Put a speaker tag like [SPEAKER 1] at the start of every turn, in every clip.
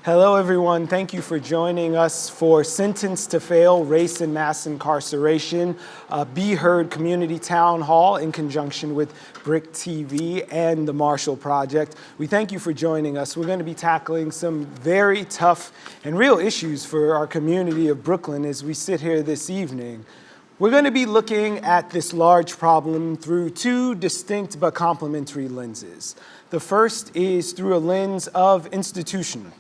[SPEAKER 1] Hello, everyone. Thank you for joining us for Sentence to Fail, Race and Mass Incarceration, BHeard Community Town Hall in conjunction with BRIC TV and the Marshall Project. We thank you for joining us. We're going to be tackling some very tough and real issues for our community of Brooklyn as we sit here this evening. We're going to be looking at this large problem through two distinct but complementary lenses. The first is through a lens of institutional.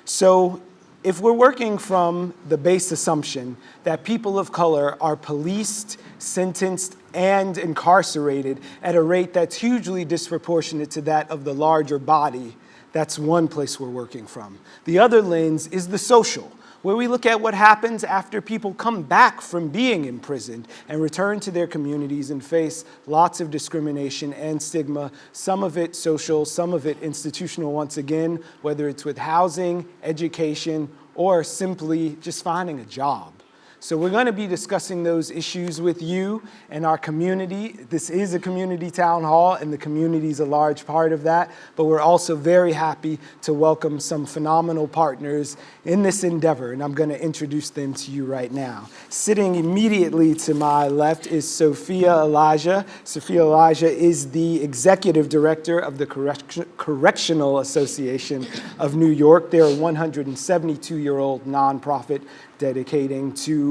[SPEAKER 1] So if we're working from the base assumption that people of color are policed, sentenced, and incarcerated at a rate that's hugely disproportionate to that of the larger body, that's one place we're working from. The other lens is the social, where we look at what happens after people come back from being imprisoned and return to their communities and face lots of discrimination and stigma, some of it social, some of it institutional once again, whether it's with housing, education, or simply just finding a job. So we're going to be discussing those issues with you and our community. This is a community town hall, and the community is a large part of that. But we're also very happy to welcome some phenomenal partners in this endeavor, and I'm going to introduce them to you right now. Sitting immediately to my left is Soffiyah Alysia. Soffiyah Alysia is the executive director of the Correctional Association of New York. They're a 172-year-old nonprofit dedicating to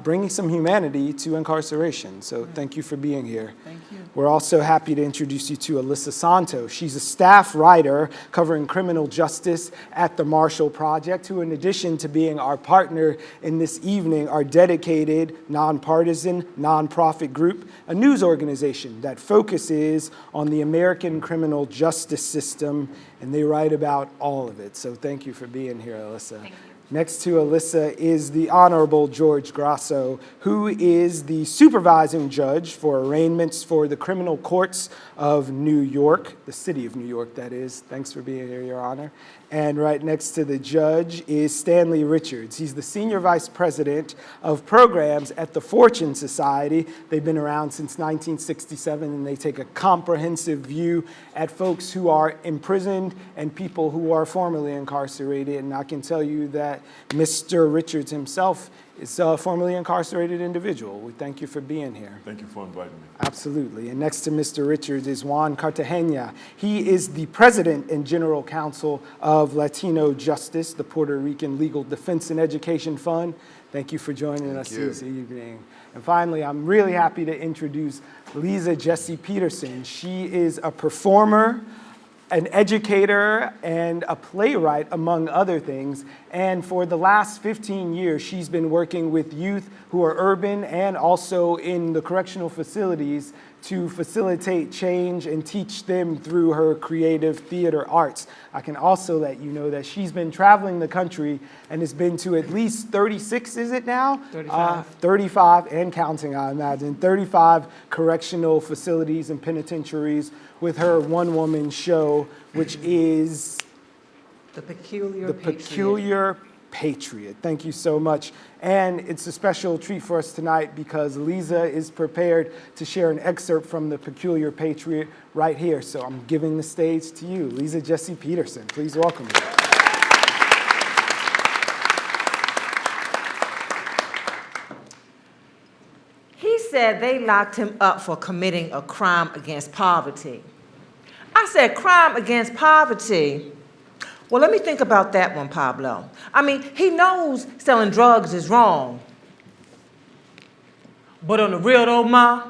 [SPEAKER 1] bringing some humanity to incarceration. So thank you for being here.
[SPEAKER 2] Thank you.
[SPEAKER 1] We're also happy to introduce you to Alysia Santo. She's a staff writer covering criminal justice at the Marshall Project, who in addition to being our partner in this evening, are dedicated, nonpartisan, nonprofit group, a news organization that focuses on the American criminal justice system, and they write about all of it. So thank you for being here, Alysia.
[SPEAKER 2] Thank you.
[SPEAKER 1] Next to Alysia is the Honorable George Grasso, who is the supervising judge for arraignments for the criminal courts of New York, the city of New York, that is. Thanks for being here, Your Honor. And right next to the judge is Stanley Richards. He's the senior vice president of programs at the Fortune Society. They've been around since 1967, and they take a comprehensive view at folks who are imprisoned and people who are formerly incarcerated. And I can tell you that Mr. Richards himself is a formerly incarcerated individual. We thank you for being here.
[SPEAKER 3] Thank you for inviting me.
[SPEAKER 1] Absolutely. And next to Mr. Richards is Juan Cartagena. He is the president and general counsel of Latino Justice, the Puerto Rican Legal Defense and Education Fund. Thank you for joining us this evening. And finally, I'm really happy to introduce Liza Jessie Peterson. She is a performer, an educator, and a playwright, among other things. And for the last 15 years, she's been working with youth who are urban and also in the correctional facilities to facilitate change and teach them through her creative theater arts. I can also let you know that she's been traveling the country and has been to at least 36, is it now?
[SPEAKER 2] 35.
[SPEAKER 1] 35 and counting, I imagine. 35 correctional facilities and penitentiaries with her one-woman show, which is
[SPEAKER 2] The Peculiar Patriot.
[SPEAKER 1] Peculiar Patriot. Thank you so much. And it's a special treat for us tonight because Liza is prepared to share an excerpt from the Peculiar Patriot right here. So I'm giving the stage to you, Liza Jessie Peterson. Please welcome her.
[SPEAKER 2] He said they locked him up for committing a crime against poverty. I said, crime against poverty? Well, let me think about that one, Pablo. I mean, he knows selling drugs is wrong. But on the real though, Ma,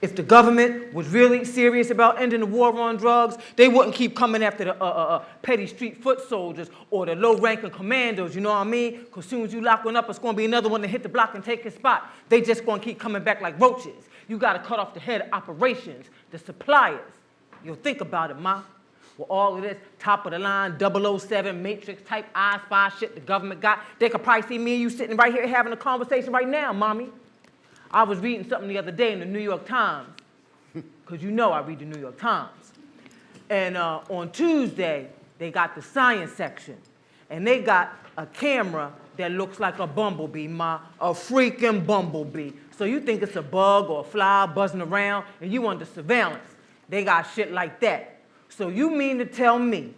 [SPEAKER 2] if the government was really serious about ending the war on drugs, they wouldn't keep coming after the petty street foot soldiers or the low-ranking commandos, you know what I mean? Because as soon as you lock one up, it's going to be another one to hit the block and take his spot. They just going to keep coming back like roaches. You got to cut off the head of operations, the suppliers. You'll think about it, Ma. With all of this top-of-the-line 007 Matrix-type I-Spy shit the government got, they could probably see me and you sitting right here having a conversation right now, Mommy. I was reading something the other day in the New York Times, because you know I read the New York Times. And on Tuesday, they got the science section, and they got a camera that looks like a bumblebee, Ma, a freaking bumblebee. So you think it's a bug or a fly buzzing around, and you under surveillance. They got shit like that. So you mean to tell me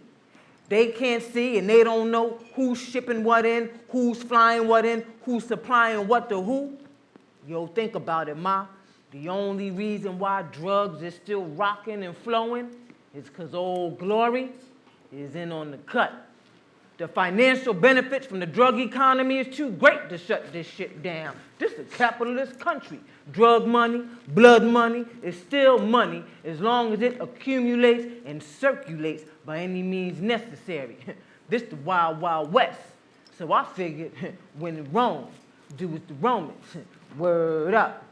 [SPEAKER 2] They can't see and they don't know who's shipping what in, who's flying what in, who's supplying what to who. Yo, think about it, ma. The only reason why drugs is still rocking and flowing is because Old Glory is in on the cut. The financial benefits from the drug economy is too great to shut this shit down. This is a capitalist country. Drug money, blood money is still money as long as it accumulates and circulates by any means necessary. This the wild, wild west. So I figured when in Rome, do as the Romans. Word up.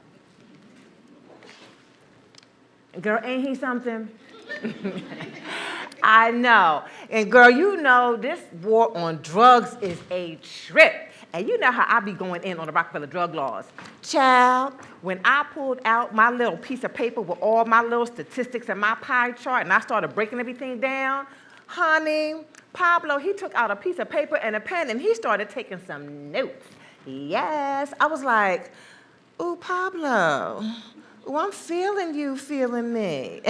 [SPEAKER 2] Girl, ain't he something? I know. And girl, you know this war on drugs is a trip. And you know how I be going in on the Rockefeller drug laws. Child, when I pulled out my little piece of paper with all my little statistics and my pie chart and I started breaking everything down, honey, Pablo, he took out a piece of paper and a pen and he started taking some notes. Yes, I was like, ooh, Pablo, ooh, I'm feeling you feeling me.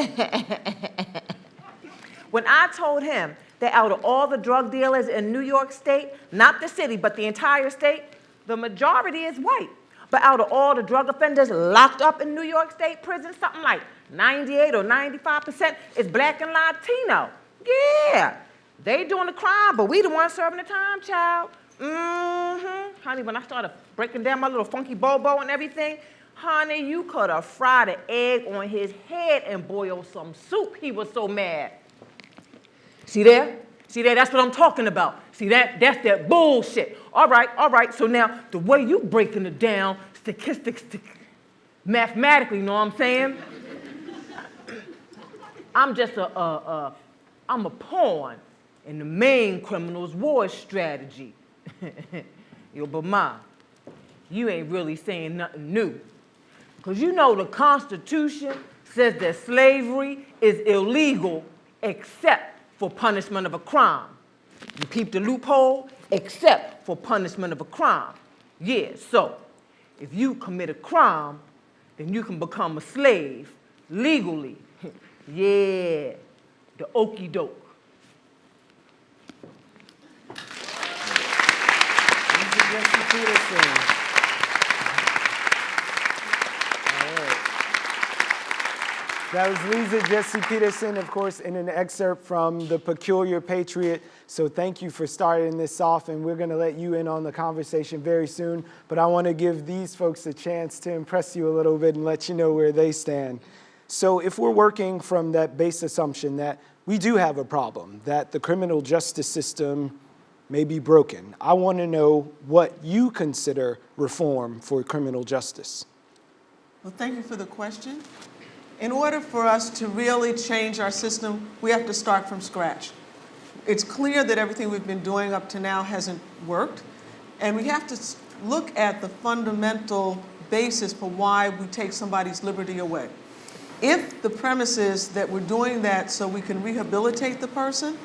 [SPEAKER 2] When I told him that out of all the drug dealers in New York State, not the city, but the entire state, the majority is white. But out of all the drug offenders locked up in New York State prison, something like 98 or 95% is black and Latino. Yeah, they doing the crime, but we the ones serving the time, child. Honey, when I started breaking down my little funky bobo and everything, honey, you could have fried an egg on his head and boiled some soup. He was so mad. See there? See there? That's what I'm talking about. See that? That's that bullshit. All right. So now, the way you breaking it down, statistics, mathematically, you know what I'm saying? I'm just I'm a pawn in the main criminal's war strategy. Yo, but ma, you ain't really saying nothing new. Because you know the Constitution says that slavery is illegal except for punishment of a crime. You peep the loophole, except for punishment of a crime. Yeah, so if you commit a crime, then you can become a slave legally. Yeah, the okey doke.
[SPEAKER 1] Jessie Peterson. That was Liza, Jessie Peterson, of course, in an excerpt from The Peculiar Patriot. So thank you for starting this off, and we're going to let you in on the conversation very soon. But I want to give these folks a chance to impress you a little bit and let you know where they stand. So if we're working from that base assumption that we do have a problem, that the criminal justice system may be broken, I want to know what you consider reform for criminal justice.
[SPEAKER 3] Well, thank you for the question. In order for us to really change our system, we have to start from scratch. It's clear that everything we've been doing up to now hasn't worked, and we have to look at the fundamental basis for why we take somebody's liberty away. If the premise is that we're doing that so we can rehabilitate the person,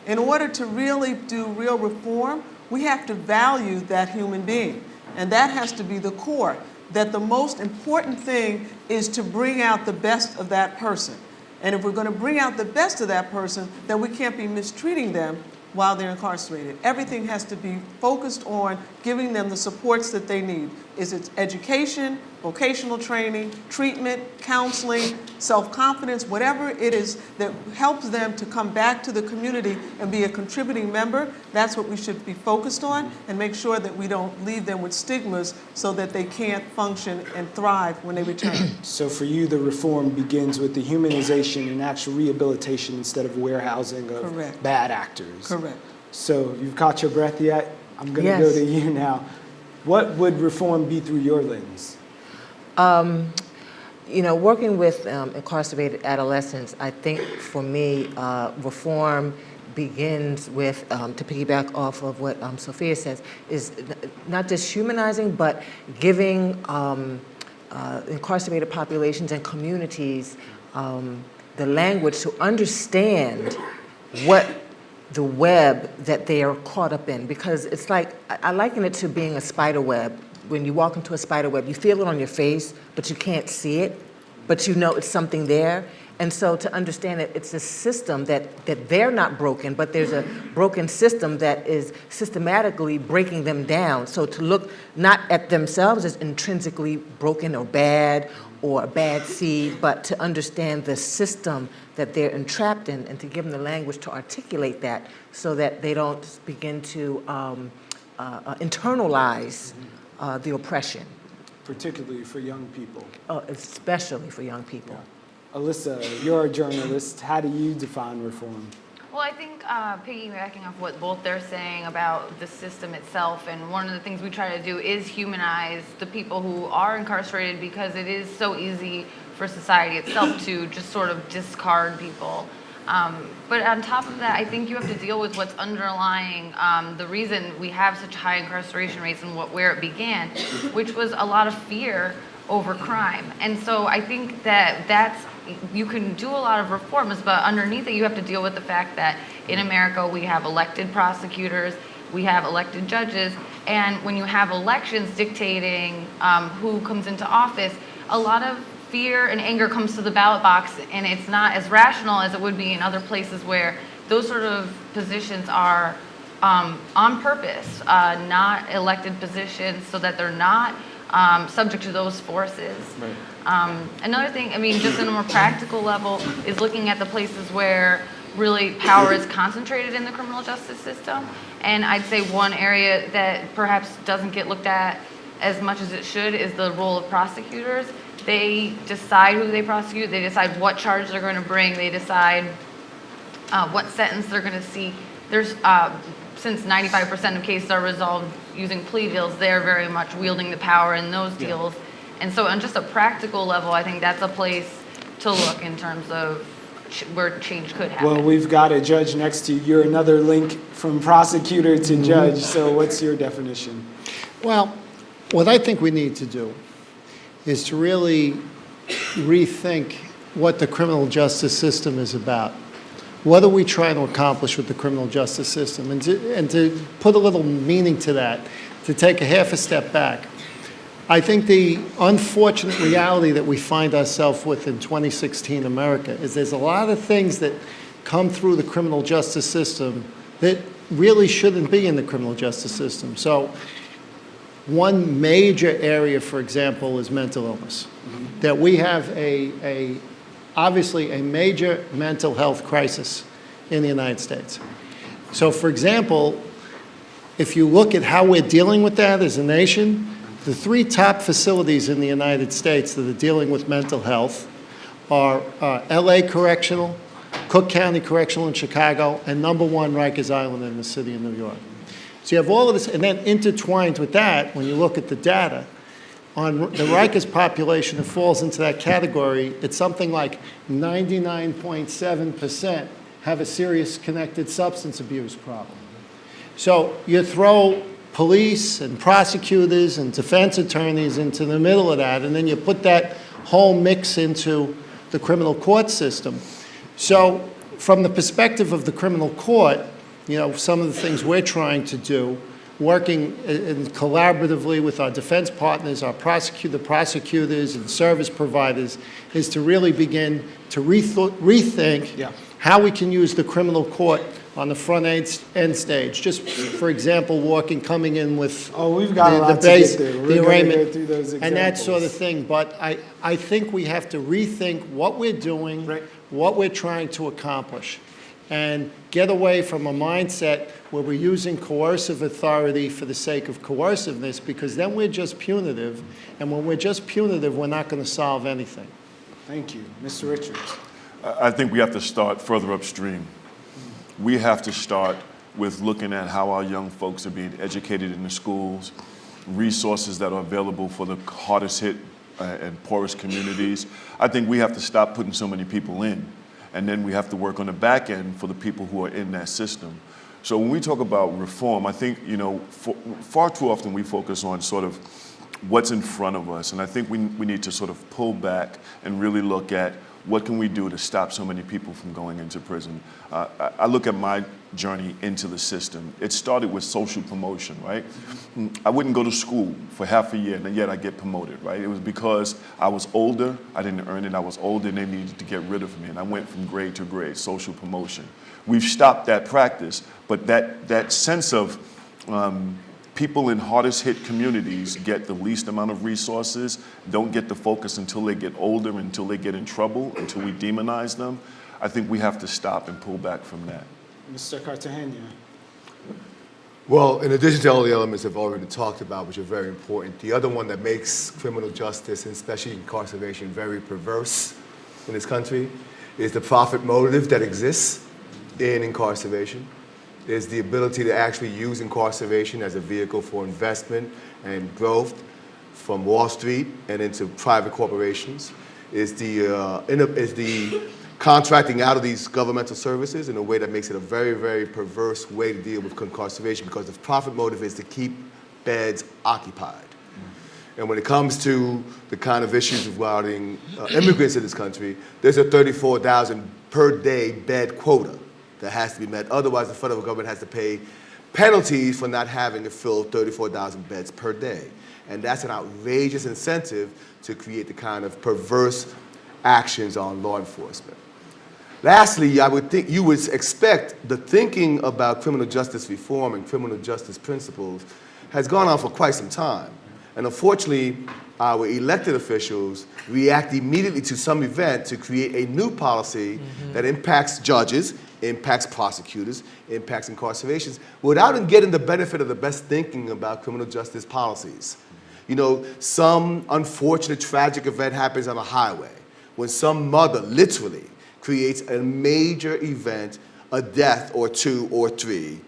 [SPEAKER 3] in order to really do real reform, we have to value that human being, and that has to be the core. That the most important thing is to bring out the best of that person. And if we're going to bring out the best of that person, then we can't be mistreating them while they're incarcerated. Everything has to be focused on giving them the supports that they need. Is it education, vocational training, treatment, counseling, self-confidence, whatever it is that helps them to come back to the community and be a contributing member, that's what we should be focused on, and make sure that we don't leave them with stigmas so that they can't function and thrive when they return.
[SPEAKER 1] So for you, the reform begins with the humanization and actual rehabilitation instead of warehousing of
[SPEAKER 3] Correct.
[SPEAKER 1] Bad actors.
[SPEAKER 3] Correct.
[SPEAKER 1] So you've caught your breath yet? I'm going to go to you now. What would reform be through your lens?
[SPEAKER 4] You know, working with incarcerated adolescents, I think for me, reform begins with, to piggyback off of what Soffiyah says, is not just humanizing, but giving incarcerated populations and communities the language to understand what the web that they are caught up in. Because it's like, I liken it to being a spider web. When you walk into a spider web, you feel it on your face, but you can't see it, but you know it's something there. And so to understand that it's a system that they're not broken, but there's a broken system that is systematically breaking them down. So to look not at themselves as intrinsically broken or bad or a bad seed, but to understand the system that they're entrapped in and to give them the language to articulate that so that they don't begin to internalize the oppression.
[SPEAKER 1] Particularly for young people.
[SPEAKER 4] Especially for young people.
[SPEAKER 1] Yeah. Alysia, you're a journalist. How do you define reform?
[SPEAKER 5] Well, I think piggybacking off what both they're saying about the system itself, and one of the things we try to do is humanize the people who are incarcerated, because it is so easy for society itself to just sort of discard people. But on top of that, I think you have to deal with what's underlying the reason we have such high incarceration rates and where it began, which was a lot of fear over crime. And so I think that's you can do a lot of reforms, but underneath it you have to deal with the fact that in America we have elected prosecutors, we have elected judges, and when you have elections dictating who comes into office, a lot of fear and anger comes to the ballot box, and it's not as rational as it would be in other places where those sort of positions are on purpose, not elected positions, so that they're not subject to those forces.
[SPEAKER 1] Right.
[SPEAKER 5] Another thing, I mean, just on a more practical level, is looking at the places where really power is concentrated in the criminal justice system. And I'd say one area that perhaps doesn't get looked at as much as it should is the role of prosecutors. They decide who they prosecute, they decide what charge they're going to bring, they decide what sentence they're going to seek. There's, since 95% of cases are resolved using plea deals, they're very much wielding the power in those deals. And so on just a practical level, I think that's a place to look in terms of where change could happen.
[SPEAKER 1] Well, we've got a judge next to you. You're another link from prosecutor to judge, so what's your definition?
[SPEAKER 6] Well, what I think we need to do is to really rethink what the criminal justice system is about. What are we trying to accomplish with the criminal justice system? And to put a little meaning to that, to take a half a step back. I think the unfortunate reality that we find ourselves with in 2016 America is there's a lot of things that come through the criminal justice system that really shouldn't be in the criminal justice system. So one major area, for example, is mental illness. That we have obviously a major mental health crisis in the United States. So for example, if you look at how we're dealing with that as a nation, the three top facilities in the United States that are dealing with mental health are LA Correctional, Cook County Correctional in Chicago, and number one, Rikers Island in the city of New York. So you have all of this, and then intertwined with that, when you look at the data, on the Rikers population that falls into that category, it's something like 99.7% have a serious connected substance abuse problem. So you throw police and prosecutors and defense attorneys into the middle of that, and then you put that whole mix into the criminal court system. So from the perspective of the criminal court, you know, some of the things we're trying to do, working collaboratively with our defense partners, our prosecutors and service providers, is to really begin to rethink how we can use the criminal court on the front end stage. Just for example, coming in with
[SPEAKER 1] we've got a lot to get there. We're
[SPEAKER 6] the
[SPEAKER 1] gonna
[SPEAKER 6] arraignment,
[SPEAKER 1] go through those
[SPEAKER 6] and that sort of
[SPEAKER 1] examples.
[SPEAKER 6] thing. But I think we have to rethink what we're doing, what we're trying to accomplish, and get away from a mindset where we're using coercive authority for the sake of coerciveness, because then we're just punitive, and when we're just punitive, we're not going to solve anything.
[SPEAKER 1] Thank you. Mr. Richards.
[SPEAKER 7] I think we have to start further upstream. We have to start with looking at how our young folks are being educated in the schools, resources that are available for the hardest hit and poorest communities. I think we have to stop putting so many people in, and then we have to work on the back end for the people who are in that system. So when we talk about reform, I think, you know, far too often we focus on sort of what's in front of us, and I think we need to sort of pull back and really look at What can we do to stop so many people from going into prison? I look at my journey into the system. It started with social promotion, right? I wouldn't go to school for half a year, and yet I get promoted, right? It was because I was older, I didn't earn it, I was older, and they needed to get rid of me, and I went from grade to grade, social promotion. We've stopped that practice, but that sense of people in hardest hit communities get the least amount of resources, don't get the focus until they get older, until they get in trouble, until we demonize them. I think we have to stop and pull back from that.
[SPEAKER 1] Mr. Cartagena.
[SPEAKER 8] Well, in addition to all the elements I've already talked about, which are very important, the other one that makes criminal justice, and especially incarceration, very perverse in this country is the profit motive that exists in incarceration. Is the ability to actually use incarceration as a vehicle for investment and growth from Wall Street and into private corporations. Is the contracting out of these governmental services in a way that makes it a very, very perverse way to deal with incarceration, because the profit motive is to keep beds occupied. And when it comes to the kind of issues regarding immigrants in this country, there's a 34,000 per day bed quota that has to be met. Otherwise, the federal government has to pay penalties for not having to fill 34,000 beds per day. And that's an outrageous incentive to create the kind of perverse actions on law enforcement. Lastly, I would think you would expect the thinking about criminal justice reform and criminal justice principles has gone on for quite some time. And unfortunately, our elected officials react immediately to some event to create a new policy that impacts judges, impacts prosecutors, impacts incarcerations, without them getting the benefit of the best thinking about criminal justice policies. You know, some unfortunate tragic event happens on a highway when some mother literally creates a major event, a death or two or three,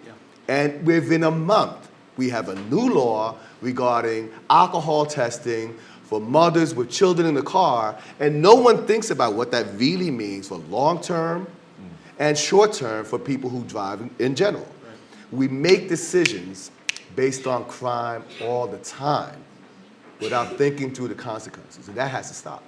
[SPEAKER 8] and within a month, we have a new law regarding alcohol testing for mothers with children in the car, and no one thinks about what that really means for long-term and short-term for people who drive in general. Right. We make decisions based on crime all the time without thinking through the consequences, and that has to stop.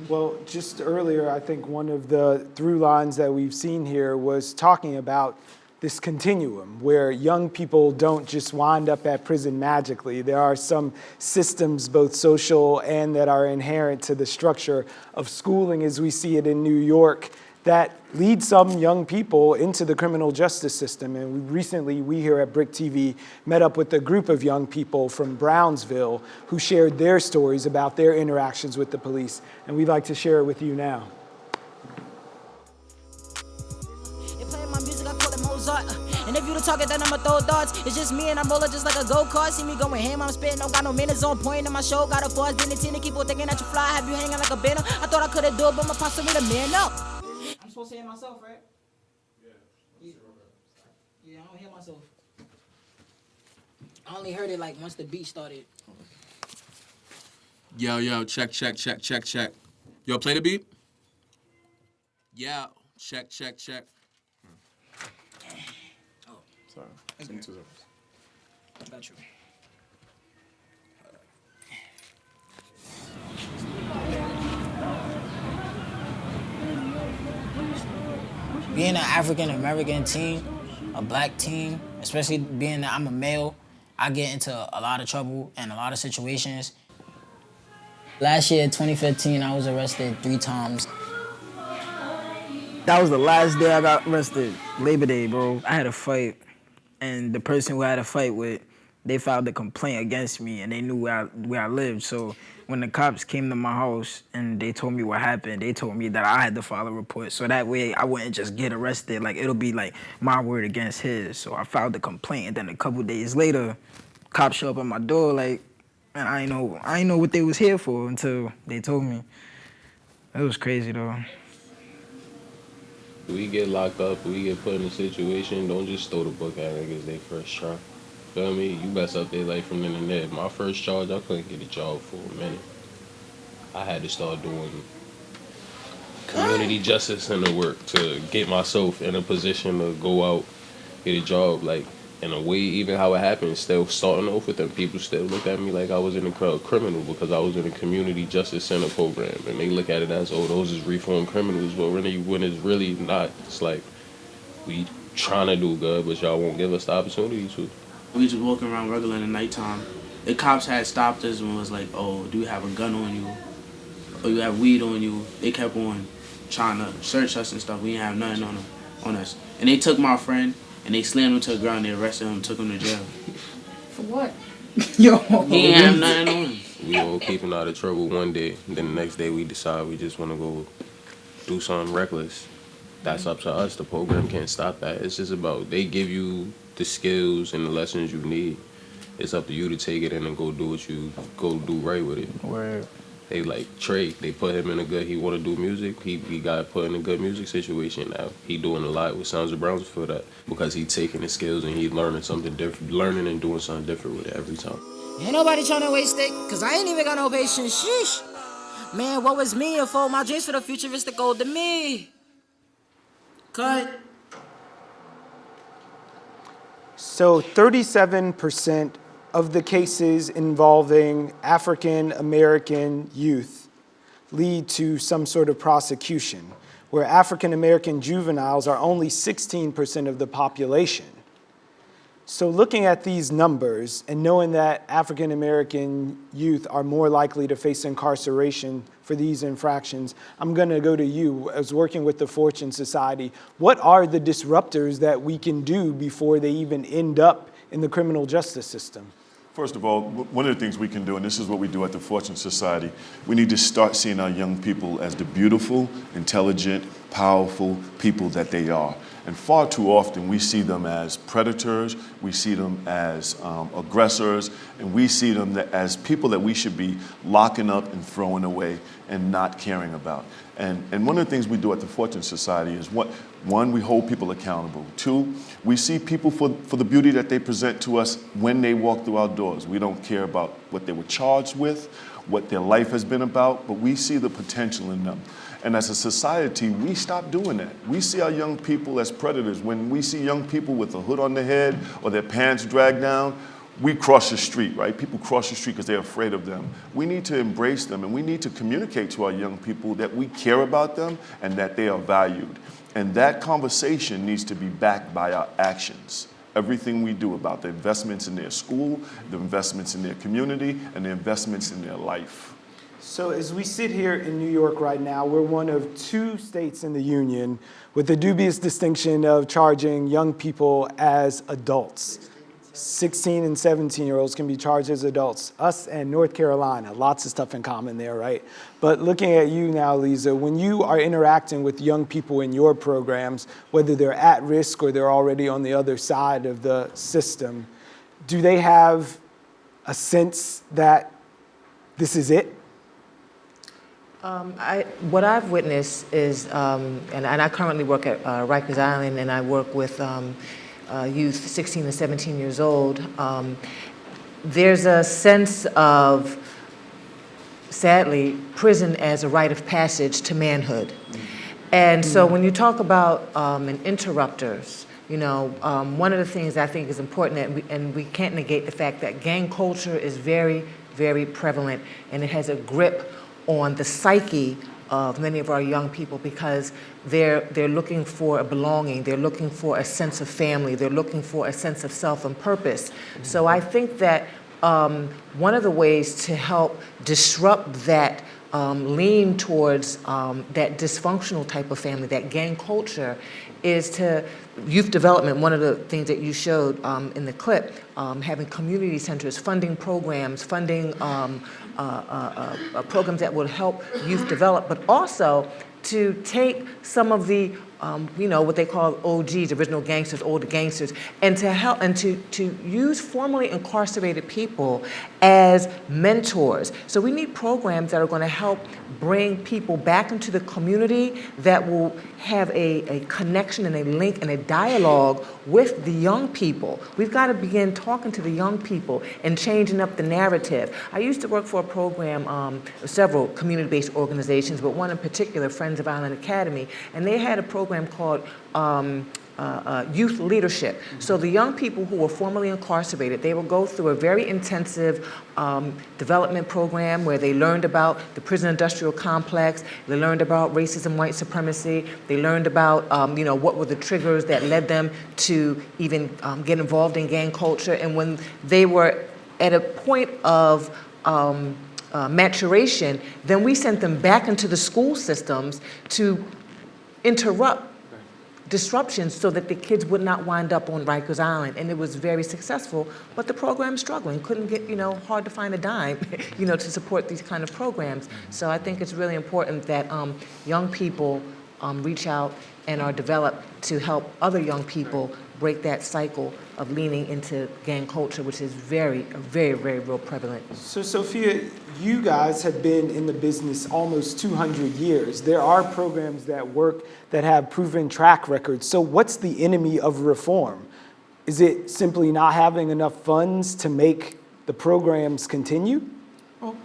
[SPEAKER 1] Well, just earlier, I think one of the through lines that we've seen here was talking about this continuum where young people don't just wind up at prison magically. There are some systems, both social and that are inherent to the structure of schooling as we see it in New York, that lead some young people into the criminal justice system. And recently, we here at BRIC TV met up with a group of young people from Brownsville who shared their stories about their interactions with the police. And we'd like to share it with you now.
[SPEAKER 9] And if you the target, then I'ma throw darts. It's just me and I'm rolling just like a go-kart. See me going ham, I'm spitting, don't got no minutes on point in my show. Got a force, been a 10 to keep on thinking that you fly. Have you hanging like a banner? I thought I could've do it, but my posture with a man up. I'm supposed to hear myself, right? Yeah, I don't hear myself. I only heard it like once the beat started.
[SPEAKER 10] Yo, check. Yo, play the beat. Yo, check.
[SPEAKER 7] Sorry.
[SPEAKER 9] I got you. Being an African American teen, a black teen, especially being that I'm a male, I get into a lot of trouble and a lot of situations. Last year, 2015, I was arrested 3 times. That was the last day I got arrested, Labor Day, bro. I had a fight, and the person who I had a fight with, they filed a complaint against me, and they knew where I lived. So when the cops came to my house and they told me what happened, they told me that I had to file a report. So that way I wouldn't just get arrested. Like, it'll be like my word against his. So I filed the complaint, and then a couple days later, cops show up at my door like, man, I ain't know what they was here for until they told me. It was crazy though.
[SPEAKER 11] We get locked up, we get put in a situation, don't just throw the book at niggas they first try. Feel me? You mess up their life from then and there. My first charge, I couldn't get a job for a minute. I had to start doing community justice center work to get myself in a position to go out, get a job, like, in a way, even how it happened, still starting off with them, people still look at me like I was in a criminal because I was in a community justice center program, and they look at it as, oh, those is reformed criminals, but really, when it's really not, it's like, we trying to do good, but y'all won't give us the opportunity to.
[SPEAKER 12] We just walking around regular in the nighttime. The cops had stopped us and was like, oh, do you have a gun on you? Or you have weed on you? They kept on trying to search us and stuff. We didn't have nothing on us. And they took my friend and they slammed him to the ground, they arrested him, took him to jail.
[SPEAKER 9] For what? Yo.
[SPEAKER 12] He ain't have nothing on him.
[SPEAKER 11] We all keeping out of trouble one day, then the next day we decide we just want to go do something reckless. That's up to us. The program can't stop that. It's just about, they give you the skills and the lessons you need. It's up to you to take it in and go do what you go do right with it.
[SPEAKER 9] Word.
[SPEAKER 11] They like Trey, they put him in a good, he want to do music, he got put in a good music situation now. He doing a lot with Sounds of Browns for that because he taking his skills and he learning something different, learning and doing something different with it every time.
[SPEAKER 9] Ain't nobody trying to waste it, cause I ain't even got no patience. Sheesh. Man, what was me if all my dreams for the futuristic old to me? Cut.
[SPEAKER 1] So 37% of the cases involving African American youth lead to some sort of prosecution, where African American juveniles are only 16% of the population. So looking at these numbers and knowing that African American youth are more likely to face incarceration for these infractions, I'm going to go to you. As working with the Fortune Society, what are the disruptors that we can do before they even end up in the criminal justice system?
[SPEAKER 7] First of all, one of the things we can do, and this is what we do at the Fortune Society, we need to start seeing our young people as the beautiful, intelligent, powerful people that they are. And far too often we see them as predators, we see them as aggressors, and we see them as people that we should be locking up and throwing away and not caring about. And one of the things we do at the Fortune Society is, one, we hold people accountable. Two, we see people for the beauty that they present to us when they walk through our doors. We don't care about what they were charged with, what their life has been about, but we see the potential in them. And as a society, we stop doing that. We see our young people as predators. When we see young people with a hood on their head or their pants dragged down, we cross the street, right? People cross the street because they're afraid of them. We need to embrace them, and we need to communicate to our young people that we care about them and that they are valued. And that conversation needs to be backed by our actions. Everything we do about the investments in their school, the investments in their community, and the investments in their life.
[SPEAKER 1] So as we sit here in New York right now, we're one of 2 states in the union with the dubious distinction of charging young people as adults. 16 and 17-year-olds can be charged as adults. Us and North Carolina, lots of stuff in common there, right? But looking at you now, Liza, when you are interacting with young people in your programs, whether they're at risk or they're already on the other side of the system, do they have a sense that this is it?
[SPEAKER 4] What I've witnessed is, and I currently work at Rikers Island, and I work with youth 16 to 17 years old. There's a sense of, sadly, prison as a rite of passage to manhood. And so when you talk about interrupters, you know, one of the things I think is important, and we can't negate the fact that gang culture is very, very prevalent, and it has a grip on the psyche of many of our young people because they're looking for a belonging, they're looking for a sense of family, they're looking for a sense of self and purpose. So I think that one of the ways to help disrupt that lean towards that dysfunctional type of family, that gang culture, is to youth development. One of the things that you showed in the clip, having community centers, funding programs, funding programs that will help youth develop, but also to take some of the, you know, what they call OGs, original gangsters, older gangsters, and to help and to use formerly incarcerated people as mentors. So we need programs that are going to help bring people back into the community that will have a connection and a link and a dialogue with the young people. We've got to begin talking to the young people and changing up the narrative. I used to work for a program, several community-based organizations, but one in particular, Friends of Island Academy, and they had a program called youth leadership. So the young people who were formerly incarcerated, they would go through a very intensive development program where they learned about the prison industrial complex, they learned about racism, white supremacy, they learned about what were the triggers that led them to even get involved in gang culture. And when they were at a point of maturation, then we sent them back into the school systems to interrupt disruptions so that the kids would not wind up on Rikers Island. And it was very successful, but the program's struggling. Couldn't get, hard to find a dime, to support these kind of programs. So I think it's really important that young people reach out and are developed to help other young people break that cycle of leaning into gang culture, which is very, very real prevalent.
[SPEAKER 1] So Soffiyah, you guys have been in the business almost 200 years. There are programs that work that have proven track records. So what's the enemy of reform? Is it simply not having enough funds to make the programs continue?
[SPEAKER 3] Well,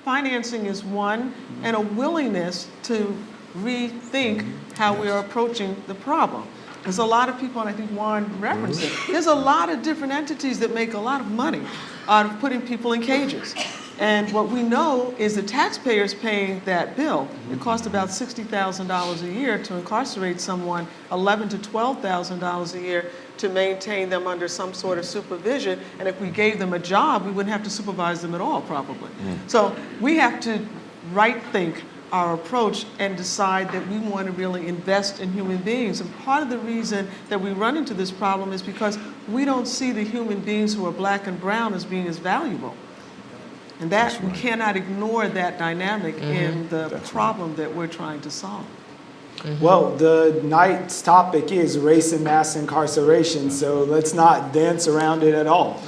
[SPEAKER 3] financing is one, and a willingness to rethink how we are approaching the problem. There's a lot of people, and I think Juan referenced it, there's a lot of different entities that make a lot of money out of putting people in cages. And what we know is the taxpayers paying that bill. It costs about $60,000 a year to incarcerate someone, $11,000 to $12,000 a year to maintain them under some sort of supervision. And if we gave them a job, we wouldn't have to supervise them at all, probably. So we have to right-think our approach and decide that we want to really invest in human beings. And part of the reason that we run into this problem is because we don't see the human beings who are black and brown as being as valuable. And that we cannot ignore that dynamic in the problem that we're trying to solve.
[SPEAKER 1] Well, the night's topic is race and mass incarceration, so let's not dance around it at all.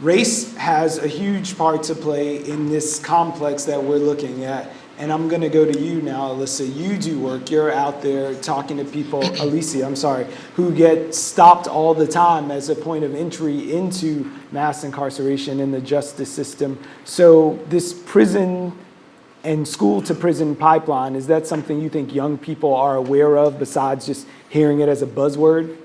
[SPEAKER 1] Race has a huge part to play in this complex that we're looking at. And I'm going to go to you now, Alysia. You do work. You're out there talking to people, Alysia, I'm sorry, who get stopped all the time as a point of entry into mass incarceration in the justice system. So this prison and school to prison pipeline, is that something you think young people are aware of besides just hearing it as a buzzword?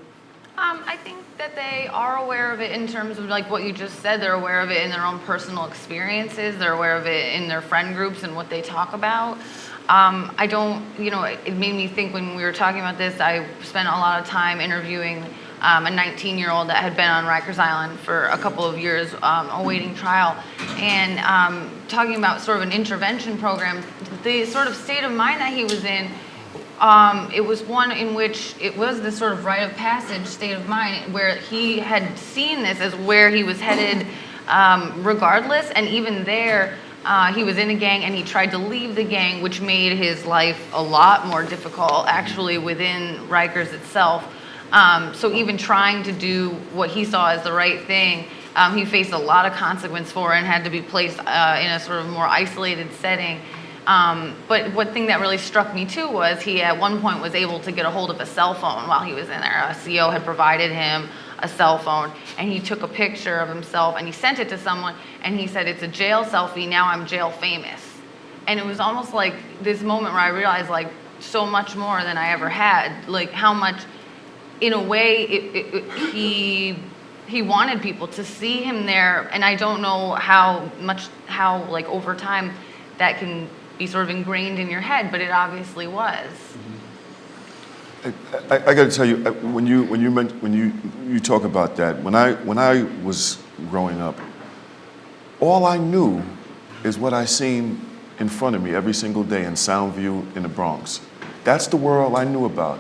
[SPEAKER 5] I think that they are aware of it in terms of like what you just said. They're aware of it in their own personal experiences. They're aware of it in their friend groups and what they talk about. I don't, it made me think when we were talking about this, I spent a lot of time interviewing a 19-year-old that had been on Rikers Island for a couple of years awaiting trial, and talking about sort of an intervention program. The sort of state of mind that he was in, it was one in which it was this sort of rite of passage state of mind where he had seen this as where he was headed regardless, and even there he was in a gang and he tried to leave the gang, which made his life a lot more difficult actually within Rikers itself. So even trying to do what he saw as the right thing, he faced a lot of consequence for and had to be placed in a sort of more isolated setting. But one thing that really struck me too was he at one point was able to get a hold of a cell phone while he was in there. A CO had provided him a cell phone, and he took a picture of himself and he sent it to someone, and he said, "It's a jail selfie, now I'm jail famous." And it was almost like this moment where I realized like so much more than I ever had, like how much, in a way, he wanted people to see him there. And I don't know how like over time that can be sort of ingrained in your head, but it obviously was.
[SPEAKER 7] I got to tell you, when you talk about that, when I was growing up, all I knew is what I seen in front of me every single day in Soundview in the Bronx. That's the world I knew about.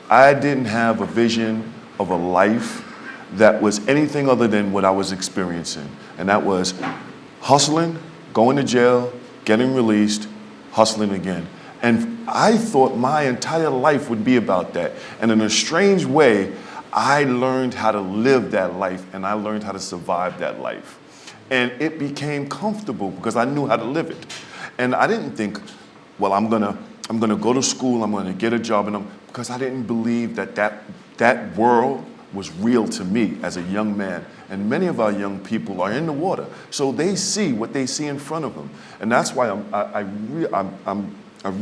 [SPEAKER 7] I didn't have a vision of a life that was anything other than what I was experiencing, and that was hustling, going to jail, getting released, hustling again. And I thought my entire life would be about that. And in a strange way, I learned how to live that life, and I learned how to survive that life. And it became comfortable because I knew how to live it. And I didn't think, well, I'm gonna go to school, I'm gonna get a job, because I didn't believe that world was real to me as a young man. And many of our young people are in the water, so they see what they see in front of them. And that's why I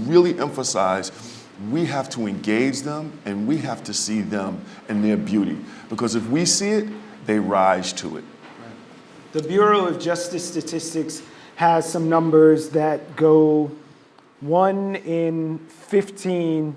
[SPEAKER 7] really emphasize we have to engage them and we have to see them and their beauty. Because if we see it, they rise to it.
[SPEAKER 1] The Bureau of Justice Statistics has some numbers that go 1 in 15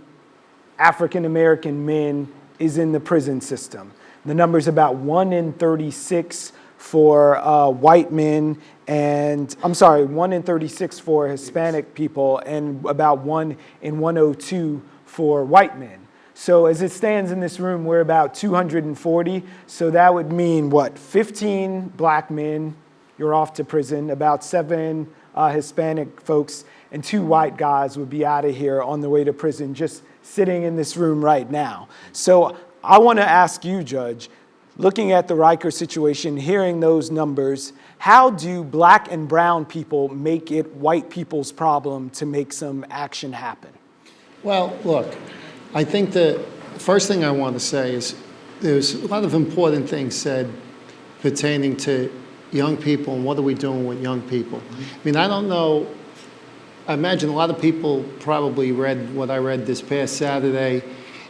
[SPEAKER 1] African American men is in the prison system. The number's about 1 in 36 for white men, and 1 in 36 for Hispanic people, and about 1 in 102 for white men. So as it stands in this room, we're about 240. So that would mean what? 15 black men, you're off to prison. About 7 Hispanic folks and 2 white guys would be out of here on the way to prison, just sitting in this room right now. So I want to ask you, Judge, looking at the Riker situation, hearing those numbers, how do black and brown people make it white people's problem to make some action happen?
[SPEAKER 6] Well, look, I think the first thing I want to say is there's a lot of important things said pertaining to young people and what are we doing with young people. I mean, I don't know, I imagine a lot of people probably read what I read this past Saturday.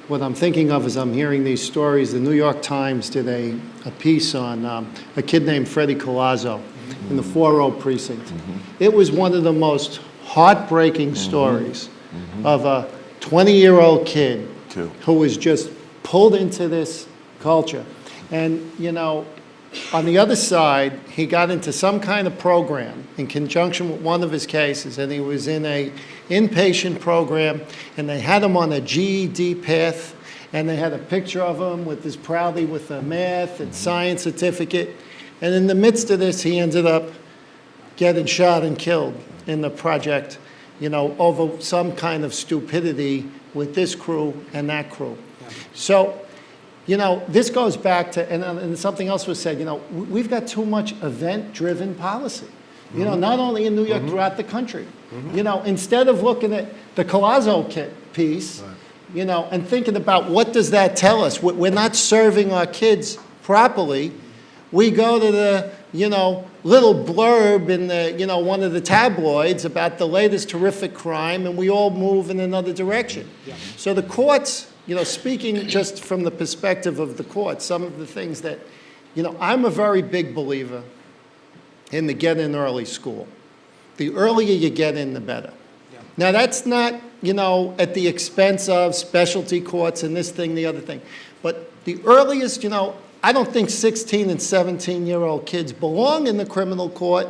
[SPEAKER 6] What I'm thinking of as I'm hearing these stories, the New York Times did a piece on a kid named Freddie Collazo in the 4-0 precinct. It was one of the most heartbreaking stories of a 20-year-old kid who was just pulled into this culture. And, you know, on the other side, he got into some kind of program in conjunction with one of his cases, and he was in a inpatient program, and they had him on a GED path, and they had a picture of him with his proudly with a math and science certificate. And in the midst of this, he ended up getting shot and killed in the project, you know, over some kind of stupidity with this crew and that crew. So, you know, this goes back to, and something else was said, you know, we've got too much event-driven policy. You know, not only in New York, throughout the country. You know, instead of looking at the Collazo piece, you know, and thinking about what does that tell us? We're not serving our kids properly. We go to the, you know, little blurb in the, you know, one of the tabloids about the latest horrific crime, and we all move in another direction. So the courts, you know, speaking just from the perspective of the courts, some of the things that, you know, I'm a very big believer in the get in early school. The earlier you get in, the better. Now that's not, you know, at the expense of specialty courts and this thing, the other thing. But the earliest, you know, I don't think 16 and 17-year-old kids belong in the criminal court.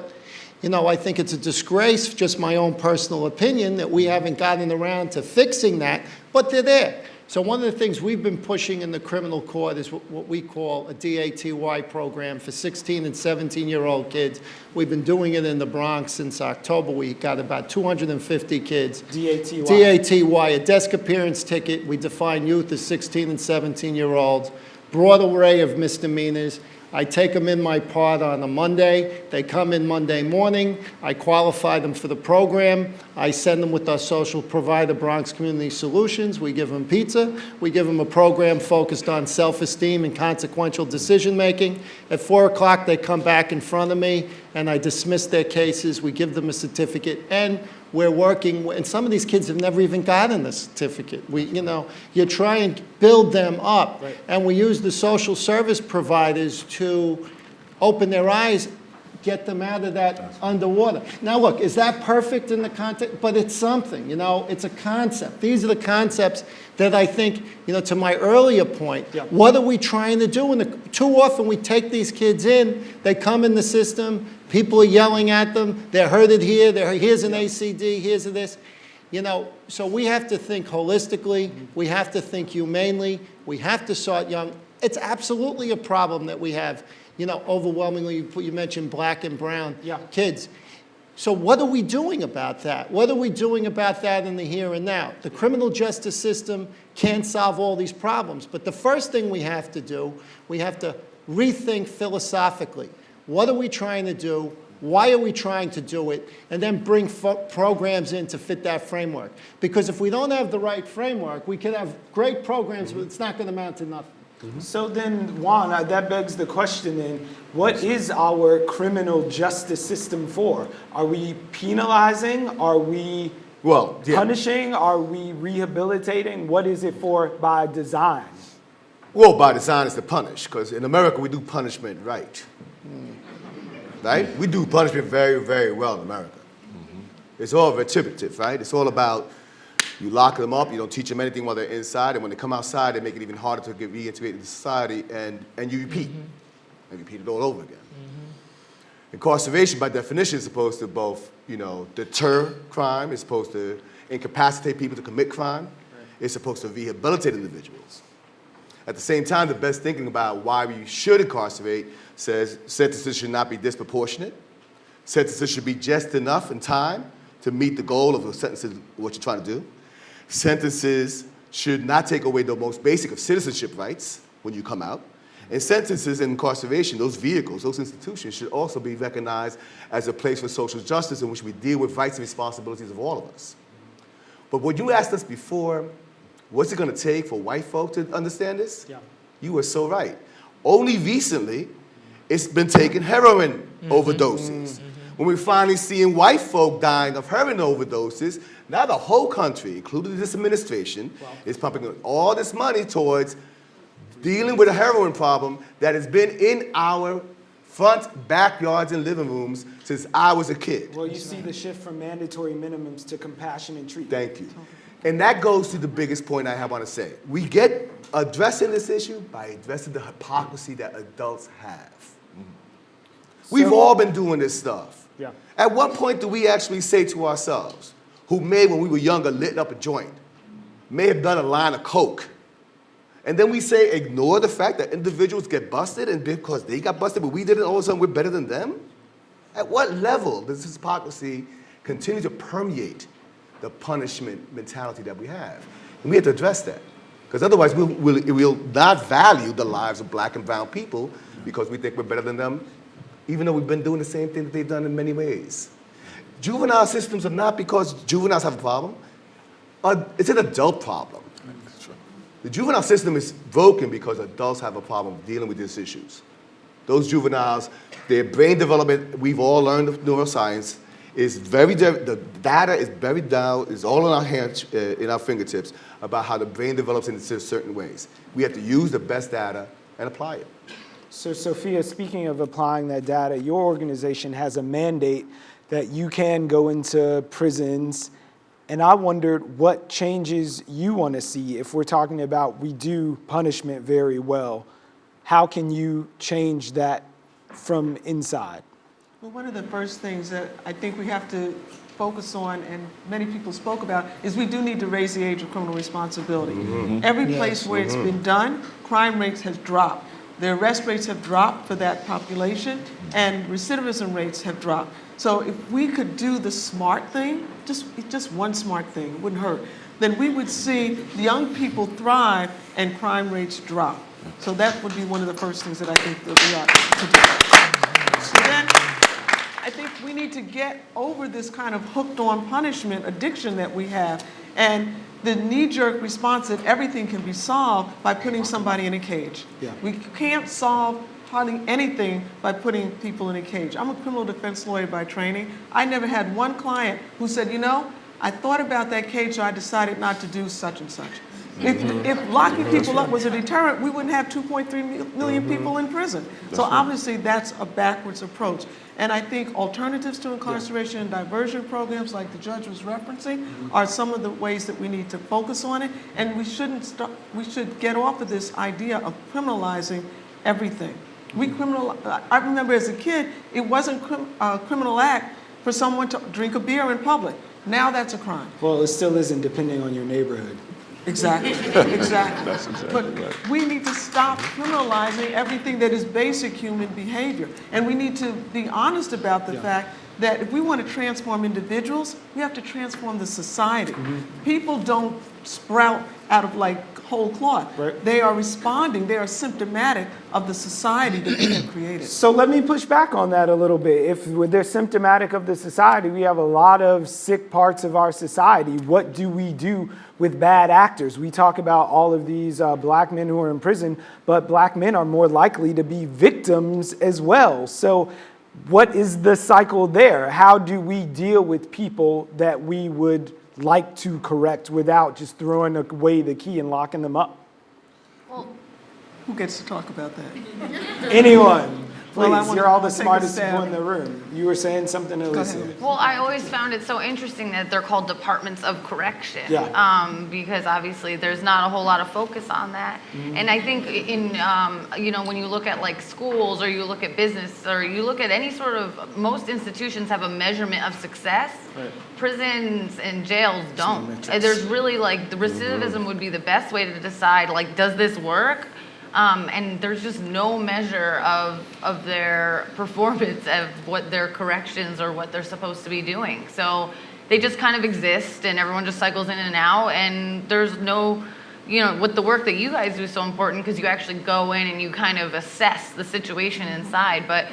[SPEAKER 6] You know, I think it's a disgrace, just my own personal opinion, that we haven't gotten around to fixing that, but they're there. So one of the things we've been pushing in the criminal court is what we call a DATY program for 16 and 17-year-old kids. We've been doing it in the Bronx since October. We got about 250 kids.
[SPEAKER 1] DATY.
[SPEAKER 6] DATY, a desk appearance ticket. We define youth as 16 and 17-year-olds. Broad array of misdemeanors. I take them in my pod on a Monday. They come in Monday morning. I qualify them for the program. I send them with our social provider, Bronx Community Solutions. We give them pizza. We give them a program focused on self-esteem and consequential decision-making. At 4 o'clock, they come back in front of me, and I dismiss their cases. We give them a certificate, and we're working, and some of these kids have never even gotten a certificate. You know, you try and build them up, and we use the social service providers to open their eyes, get them out of that underwater. Now look, is that perfect in the context? But it's something, you know, it's a concept. These are the concepts that I think, you know, to my earlier point, what are we trying to do? Too often we take these kids in, they come in the system, people are yelling at them, they're herded here, here's an ACD, here's this. You know, so we have to think holistically, we have to think humanely, we have to start young. It's absolutely a problem that we have, you know, overwhelmingly, you mentioned black and brown kids. So what are we doing about that? What are we doing about that in the here and now? The criminal justice system can't solve all these problems, but the first thing we have to do, we have to rethink philosophically. What are we trying to do? Why are we trying to do it? And then bring programs in to fit that framework. Because if we don't have the right framework, we can have great programs, but it's not going to amount to nothing.
[SPEAKER 1] So then, Juan, that begs the question then, what is our criminal justice system for? Are we penalizing? Are we
[SPEAKER 8] Well, yeah.
[SPEAKER 1] punishing? Are we rehabilitating? What is it for by design?
[SPEAKER 8] Well, by design is to punish, because in America we do punishment right. Right? We do punishment very, very well in America. It's all retributive, right? It's all about you lock them up, you don't teach them anything while they're inside, and when they come outside, they make it even harder to get reintegrated into society, and you repeat. And repeat it all over again. Incarceration, by definition, is supposed to both, deter crime, it's supposed to incapacitate people to commit crime, it's supposed to rehabilitate individuals. At the same time, the best thinking about why we should incarcerate says sentences should not be disproportionate, sentences should be just enough in time to meet the goal of the sentences, what you're trying to do. Sentences should not take away the most basic of citizenship rights when you come out. And sentences and incarceration, those vehicles, those institutions, should also be recognized as a place for social justice in which we deal with rights and responsibilities of all of us. But when you asked us before, what's it going to take for white folk to understand this? Yeah. You were so right. Only recently, it's been taking heroin overdoses. When we're finally seeing white folk dying of heroin overdoses, now the whole country, including this administration, is pumping all this money towards dealing with a heroin problem that has been in our front backyards and living rooms since I was a kid.
[SPEAKER 1] Well, you see the shift from mandatory minimums to compassionate treatment.
[SPEAKER 8] Thank you. And that goes to the biggest point I want to say. We get addressing this issue by addressing the hypocrisy that adults have. We've all been doing this stuff.
[SPEAKER 1] Yeah.
[SPEAKER 8] At what point do we actually say to ourselves, who may, when we were younger, lit up a joint, may have done a line of coke, and then we say, ignore the fact that individuals get busted, and because they got busted, but we didn't, all of a sudden we're better than them? At what level does this hypocrisy continue to permeate the punishment mentality that we have? And we have to address that. Because otherwise we'll not value the lives of black and brown people because we think we're better than them, even though we've been doing the same thing that they've done in many ways. Juvenile systems are not because juveniles have a problem. It's an adult problem. The juvenile system is broken because adults have a problem dealing with these issues. Those juveniles, their brain development, we've all learned of neuroscience, is the data is buried down, is all in our hands, in our fingertips, about how the brain develops in certain ways. We have to use the best data and apply it.
[SPEAKER 1] So Soffiyah, speaking of applying that data, your organization has a mandate that you can go into prisons, and I wondered what changes you want to see if we're talking about we do punishment very well. How can you change that from inside?
[SPEAKER 3] Well, one of the first things that I think we have to focus on, and many people spoke about, is we do need to raise the age of criminal responsibility. Every place where it's been done, crime rates have dropped. The arrest rates have dropped for that population, and recidivism rates have dropped. So if we could do the smart thing, just one smart thing, it wouldn't hurt, then we would see young people thrive and crime rates drop. So that would be one of the first things that I think that we ought to do. So then, I think we need to get over this kind of hooked on punishment addiction that we have, and the knee-jerk response that everything can be solved by putting somebody in a cage. Yeah. We can't solve hardly anything by putting people in a cage. I'm a criminal defense lawyer by training. I never had one client who said, I thought about that cage, so I decided not to do such and such. If locking people up was a deterrent, we wouldn't have 2.3 million people in prison. So obviously that's a backwards approach. And I think alternatives to incarceration and diversion programs like the judge was referencing are some of the ways that we need to focus on it. And we should get off of this idea of criminalizing everything. I remember as a kid, it wasn't a criminal act for someone to drink a beer in public. Now that's a crime.
[SPEAKER 1] Well, it still isn't, depending on your neighborhood.
[SPEAKER 3] Exactly, exactly.
[SPEAKER 7] That's exactly
[SPEAKER 3] but
[SPEAKER 7] right.
[SPEAKER 3] We need to stop criminalizing everything that is basic human behavior. And we need to be honest about the fact that if we want to transform individuals, we have to transform the society. People don't sprout out of whole cloth. Right. They are responding, they are symptomatic of the society that we have created.
[SPEAKER 1] So let me push back on that a little bit. If they're symptomatic of the society, we have a lot of sick parts of our society. What do we do with bad actors? We talk about all of these black men who are in prison, but black men are more likely to be victims as well. So what is the cycle there? How do we deal with people that we would like to correct without just throwing away the key and locking them up?
[SPEAKER 5] Well,
[SPEAKER 3] Who gets to talk about that?
[SPEAKER 1] Anyone, please.
[SPEAKER 3] Well, I wanna-
[SPEAKER 1] You're all the
[SPEAKER 3] I'll take a
[SPEAKER 1] smartest
[SPEAKER 3] stab.
[SPEAKER 1] people in the room. You were saying something, Alysia.
[SPEAKER 3] ahead.
[SPEAKER 5] Well, I always found it so interesting that they're called departments of correction.
[SPEAKER 1] Yeah.
[SPEAKER 5] Because obviously there's not a whole lot of focus on that. And I think in, when you look at like schools or you look at business or you look at any sort of, most institutions have a measurement of success.
[SPEAKER 1] Right.
[SPEAKER 5] Prisons and jails don't.
[SPEAKER 1] metrics.
[SPEAKER 5] There's really like, the recidivism would be the best way to decide, like, does this work? And there's just no measure of their performance of what their corrections or what they're supposed to be doing. So they just kind of exist and everyone just cycles in and out, and there's no, with the work that you guys do is so important because you actually go in and you kind of assess the situation inside. But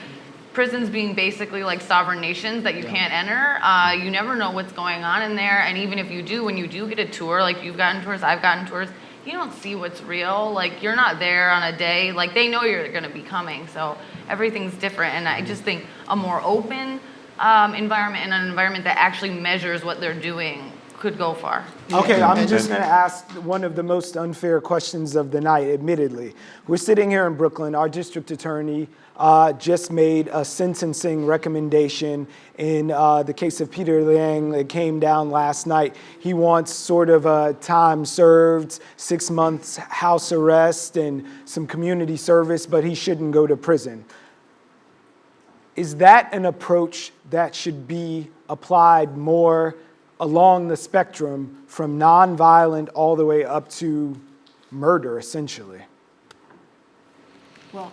[SPEAKER 5] prisons being basically like sovereign nations that you can't enter, you never know what's going on in there. And even if you do, when you do get a tour, like you've gotten tours, I've gotten tours, you don't see what's real. Like, you're not there on a day. Like, they know you're going to be coming. So everything's different. And I just think a more open environment and an environment that actually measures what they're doing could go far.
[SPEAKER 1] Okay, I'm just going to ask one of the most unfair questions of the night, admittedly. We're sitting here in Brooklyn. Our district attorney just made a sentencing recommendation in the case of Peter Liang that came down last night. He wants sort of a time served, 6 months house arrest and some community service, but he shouldn't go to prison. Is that an approach that should be applied more along the spectrum from nonviolent all the way up to murder, essentially?
[SPEAKER 3] Well,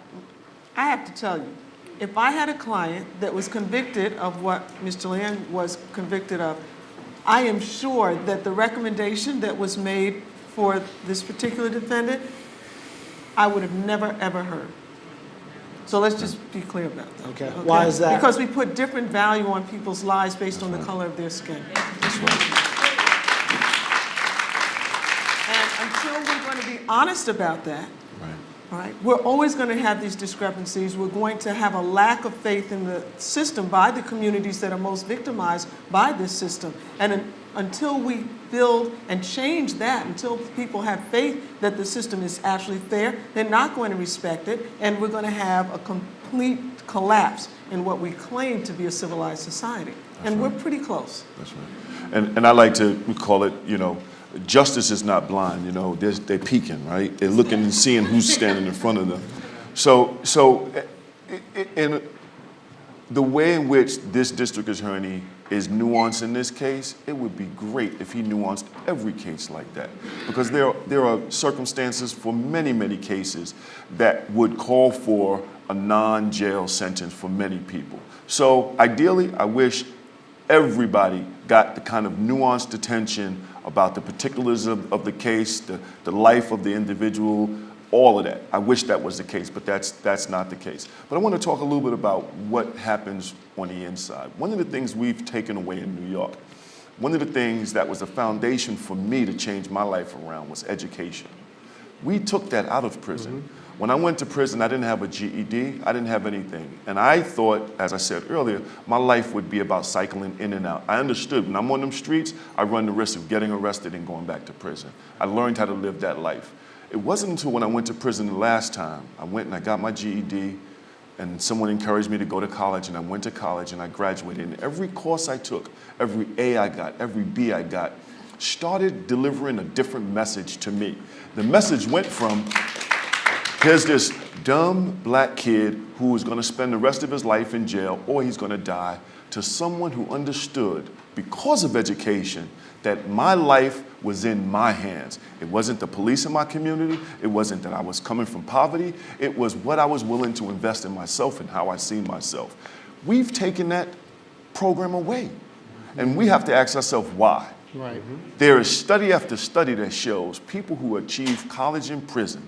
[SPEAKER 3] I have to tell you, if I had a client that was convicted of what Mr. Liang was convicted of, I am sure that the recommendation that was made for this particular defendant, I would have never, ever heard. So let's just be clear about that.
[SPEAKER 1] Okay. Why is that?
[SPEAKER 3] Because we put different value on people's lives based on the color of their skin.
[SPEAKER 7] That's right.
[SPEAKER 3] And until we're going to be honest about that,
[SPEAKER 7] Right.
[SPEAKER 3] right, we're always going to have these discrepancies. We're going to have a lack of faith in the system by the communities that are most victimized by this system. And until we build and change that, until people have faith that the system is actually fair, they're not going to respect it, and we're going to have a complete collapse in what we claim to be a civilized society. And we're pretty close.
[SPEAKER 7] That's right. And I like to call it, justice is not blind. They're peeking, right? They're looking and seeing who's standing in front of them. So in the way in which this district attorney is nuanced in this case, it would be great if he nuanced every case like that. Because there are circumstances for many, many cases that would call for a non-jail sentence for many people. So ideally, I wish everybody got the kind of nuanced attention about the particulars of the case, the life of the individual, all of that. I wish that was the case, but that's not the case. But I want to talk a little bit about what happens on the inside. One of the things we've taken away in New York, one of the things that was the foundation for me to change my life around was education. We took that out of prison. Mm-hmm. When I went to prison, I didn't have a GED, I didn't have anything. And I thought, as I said earlier, my life would be about cycling in and out. I understood when I'm on them streets, I run the risk of getting arrested and going back to prison. I learned how to live that life. It wasn't until when I went to prison the last time, I went and I got my GED, and someone encouraged me to go to college, and I went to college and I graduated. And every course I took, every A I got, every B I got, started delivering a different message to me. The message went from, here's this dumb black kid who is going to spend the rest of his life in jail or he's going to die, to someone who understood, because of education, that my life was in my hands. It wasn't the police in my community. It wasn't that I was coming from poverty. It was what I was willing to invest in myself and how I see myself. We've taken that program away. And we have to ask ourselves why.
[SPEAKER 6] Right.
[SPEAKER 7] There is study after study that shows people who achieve college in prison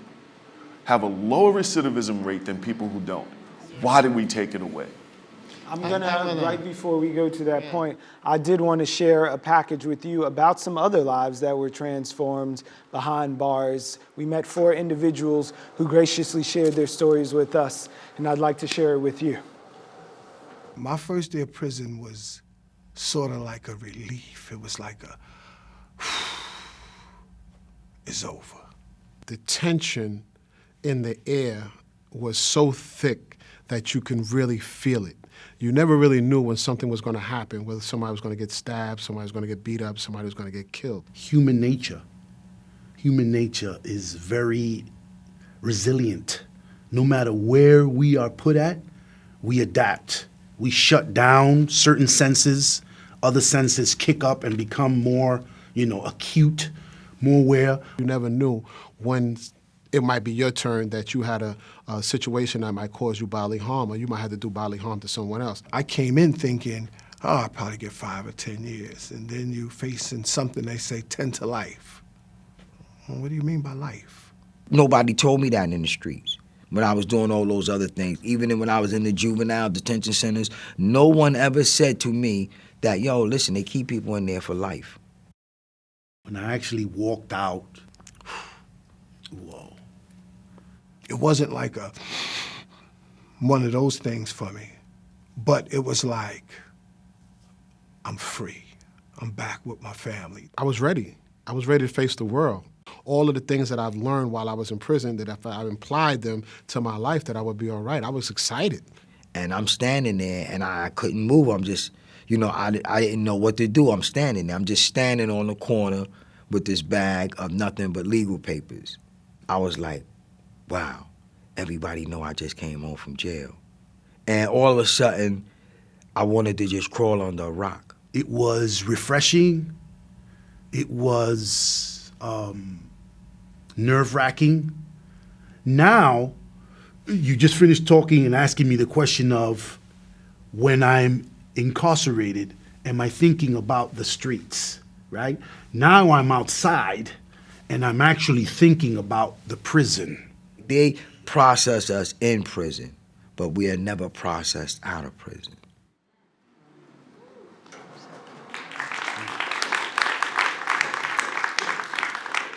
[SPEAKER 7] have a lower recidivism rate than people who don't. Why did we take it away?
[SPEAKER 1] I'm gonna, right before we go to that point, I did want to share a package with you about some other lives that were transformed behind bars. We met 4 individuals who graciously shared their stories with us, and I'd like to share it with you.
[SPEAKER 13] My first day of prison was sort of like a relief. It was like is over. The tension in the air was so thick that you can really feel it. You never really knew when something was going to happen, whether somebody was going to get stabbed, somebody was going to get beat up, somebody was going to get killed.
[SPEAKER 14] Human nature is very resilient. No matter where we are put at, we adapt. We shut down certain senses, other senses kick up and become more, acute, more aware.
[SPEAKER 13] You never knew when it might be your turn that you had a situation that might cause you bodily harm, or you might have to do bodily harm to someone else.
[SPEAKER 15] I came in thinking, I'll probably get 5 or 10 years. And then you facing something, they say 10 to life. Well, what do you mean by life?
[SPEAKER 16] Nobody told me that in the streets. When I was doing all those other things, even when I was in the juvenile detention centers, no one ever said to me that, yo, listen, they keep people in there for life.
[SPEAKER 14] When I actually walked out, whoa.
[SPEAKER 15] It wasn't like one of those things for me, but it was like, I'm free. I'm back with my family.
[SPEAKER 13] I was ready. I was ready to face the world. All of the things that I've learned while I was in prison, that if I applied them to my life, that I would be all right. I was excited.
[SPEAKER 16] And I'm standing there, and I couldn't move. I'm just, I didn't know what to do. I'm standing there. I'm just standing on the corner with this bag of nothing but legal papers. I was like, wow, everybody know I just came home from jail. And all of a sudden, I wanted to just crawl under a rock.
[SPEAKER 14] It was refreshing. It was nerve-wracking. Now, you just finished talking and asking me the question of, when I'm incarcerated, am I thinking about the streets, right? Now I'm outside, and I'm actually thinking about the prison.
[SPEAKER 16] They process us in prison, but we are never processed out of prison.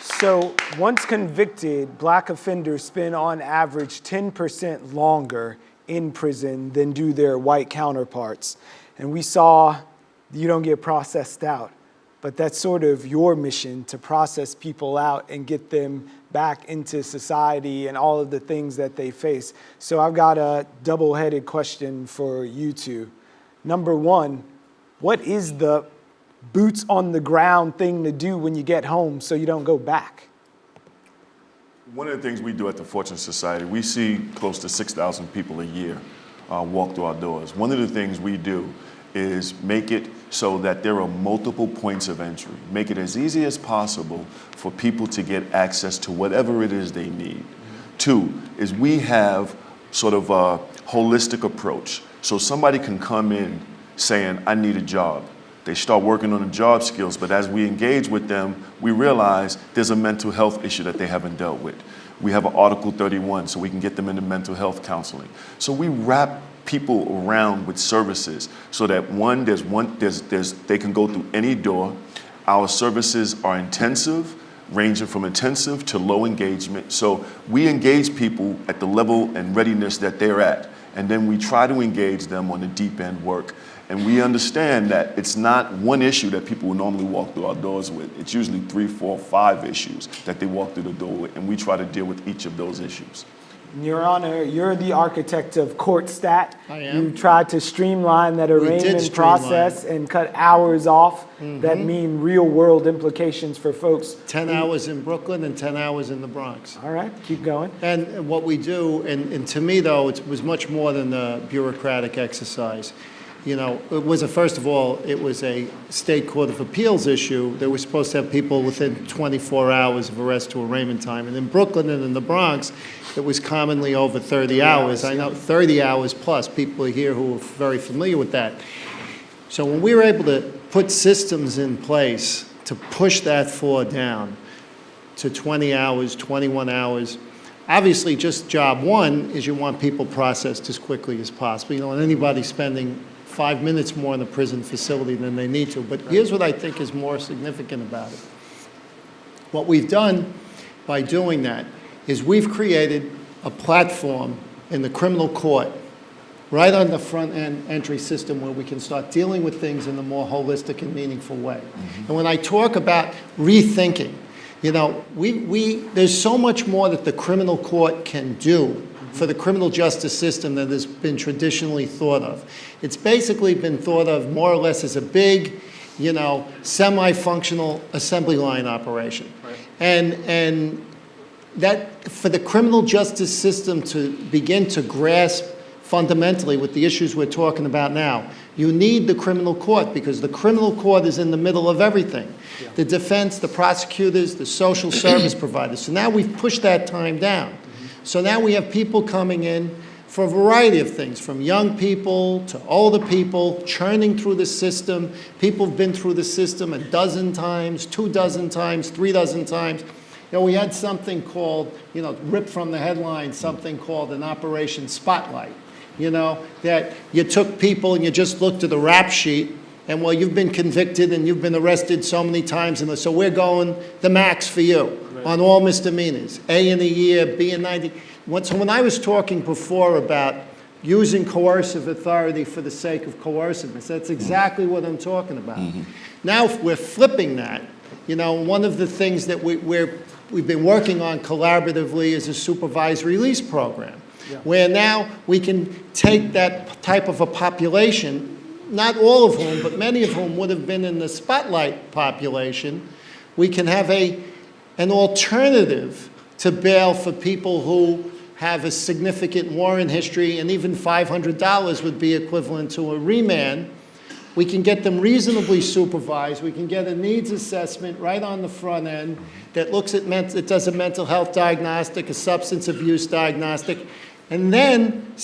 [SPEAKER 1] So once convicted, black offenders spend on average 10% longer in prison than do their white counterparts. And we saw you don't get processed out, but that's sort of your mission, to process people out and get them back into society and all of the things that they face. So I've got a double-headed question for you two. Number one, what is the boots on the ground thing to do when you get home so you don't go back?
[SPEAKER 7] One of the things we do at the Fortune Society, we see close to 6,000 people a year walk through our doors. One of the things we do is make it so that there are multiple points of entry. Make it as easy as possible for people to get access to whatever it is they need. Two is we have sort of a holistic approach. So somebody can come in saying, I need a job. They start working on the job skills, but as we engage with them, we realize there's a mental health issue that they haven't dealt with. We have an Article 31, so we can get them into mental health counseling. So we wrap people around with services so that they can go through any door. Our services are intensive, ranging from intensive to low engagement. So we engage people at the level and readiness that they're at, and then we try to engage them on the deep end work. And we understand that it's not one issue that people will normally walk through our doors with. It's usually 3, 4, 5 issues that they walk through the door with, and we try to deal with each of those issues.
[SPEAKER 1] Your Honor, you're the architect of court stat.
[SPEAKER 6] I am.
[SPEAKER 1] You tried to streamline that arraignment process and cut hours off that mean real world implications for folks.
[SPEAKER 6] 10 hours in Brooklyn and 10 hours in the Bronx.
[SPEAKER 1] All right, keep going.
[SPEAKER 6] And what we do, and to me though, it was much more than a bureaucratic exercise. It was first of all, it was a state court of appeals issue. They were supposed to have people within 24 hours of arrest to arraignment time. And in Brooklyn and in the Bronx, it was commonly over 30 hours. I know 30 hours plus. People here who are very familiar with that. So when we were able to put systems in place to push that floor down to 20 hours, 21 hours, obviously just job one is you want people processed as quickly as possible. You don't want anybody spending 5 minutes more in the prison facility than they need to. But here's what I think is more significant about it. What we've done by doing that is we've created a platform in the criminal court right on the front end entry system where we can start dealing with things in a more holistic and meaningful way. And when I talk about rethinking, you know, there's so much more that the criminal court can do for the criminal justice system that has been traditionally thought of. It's basically been thought of more or less as a big, you know, semi-functional assembly line operation. Right. And that for the criminal justice system to begin to grasp fundamentally with the issues we're talking about now, you need the criminal court because the criminal court is in the middle of everything. Yeah. The defense, the prosecutors, the social service providers. So now we've pushed that time down. So now we have people coming in for a variety of things, from young people to older people, churning through the system. People have been through the system a dozen times, 24 times, 3 times. You know, we had something called, you know, ripped from the headline, something called an Operation Spotlight. You know, that you took people and you just looked at the rap sheet and, well, you've been convicted and you've been arrested so many times, and so we're going the max for you on all misdemeanors, A in a year, B in 90. So when I was talking before about using coercive authority for the sake of coerciveness, that's exactly what I'm talking about. Now we're flipping that. You know, one of the things that we've been working on collaboratively is a supervised release program. Yeah. Where now we can take that type of a population, not all of whom, but many of whom would have been in the spotlight population, we can have an alternative to bail for people who have a significant warrant history, and even $500 would be equivalent to a remand. We can get them reasonably supervised. We can get a needs assessment right on the front end that looks at it does a mental health diagnostic, a substance abuse diagnostic, and then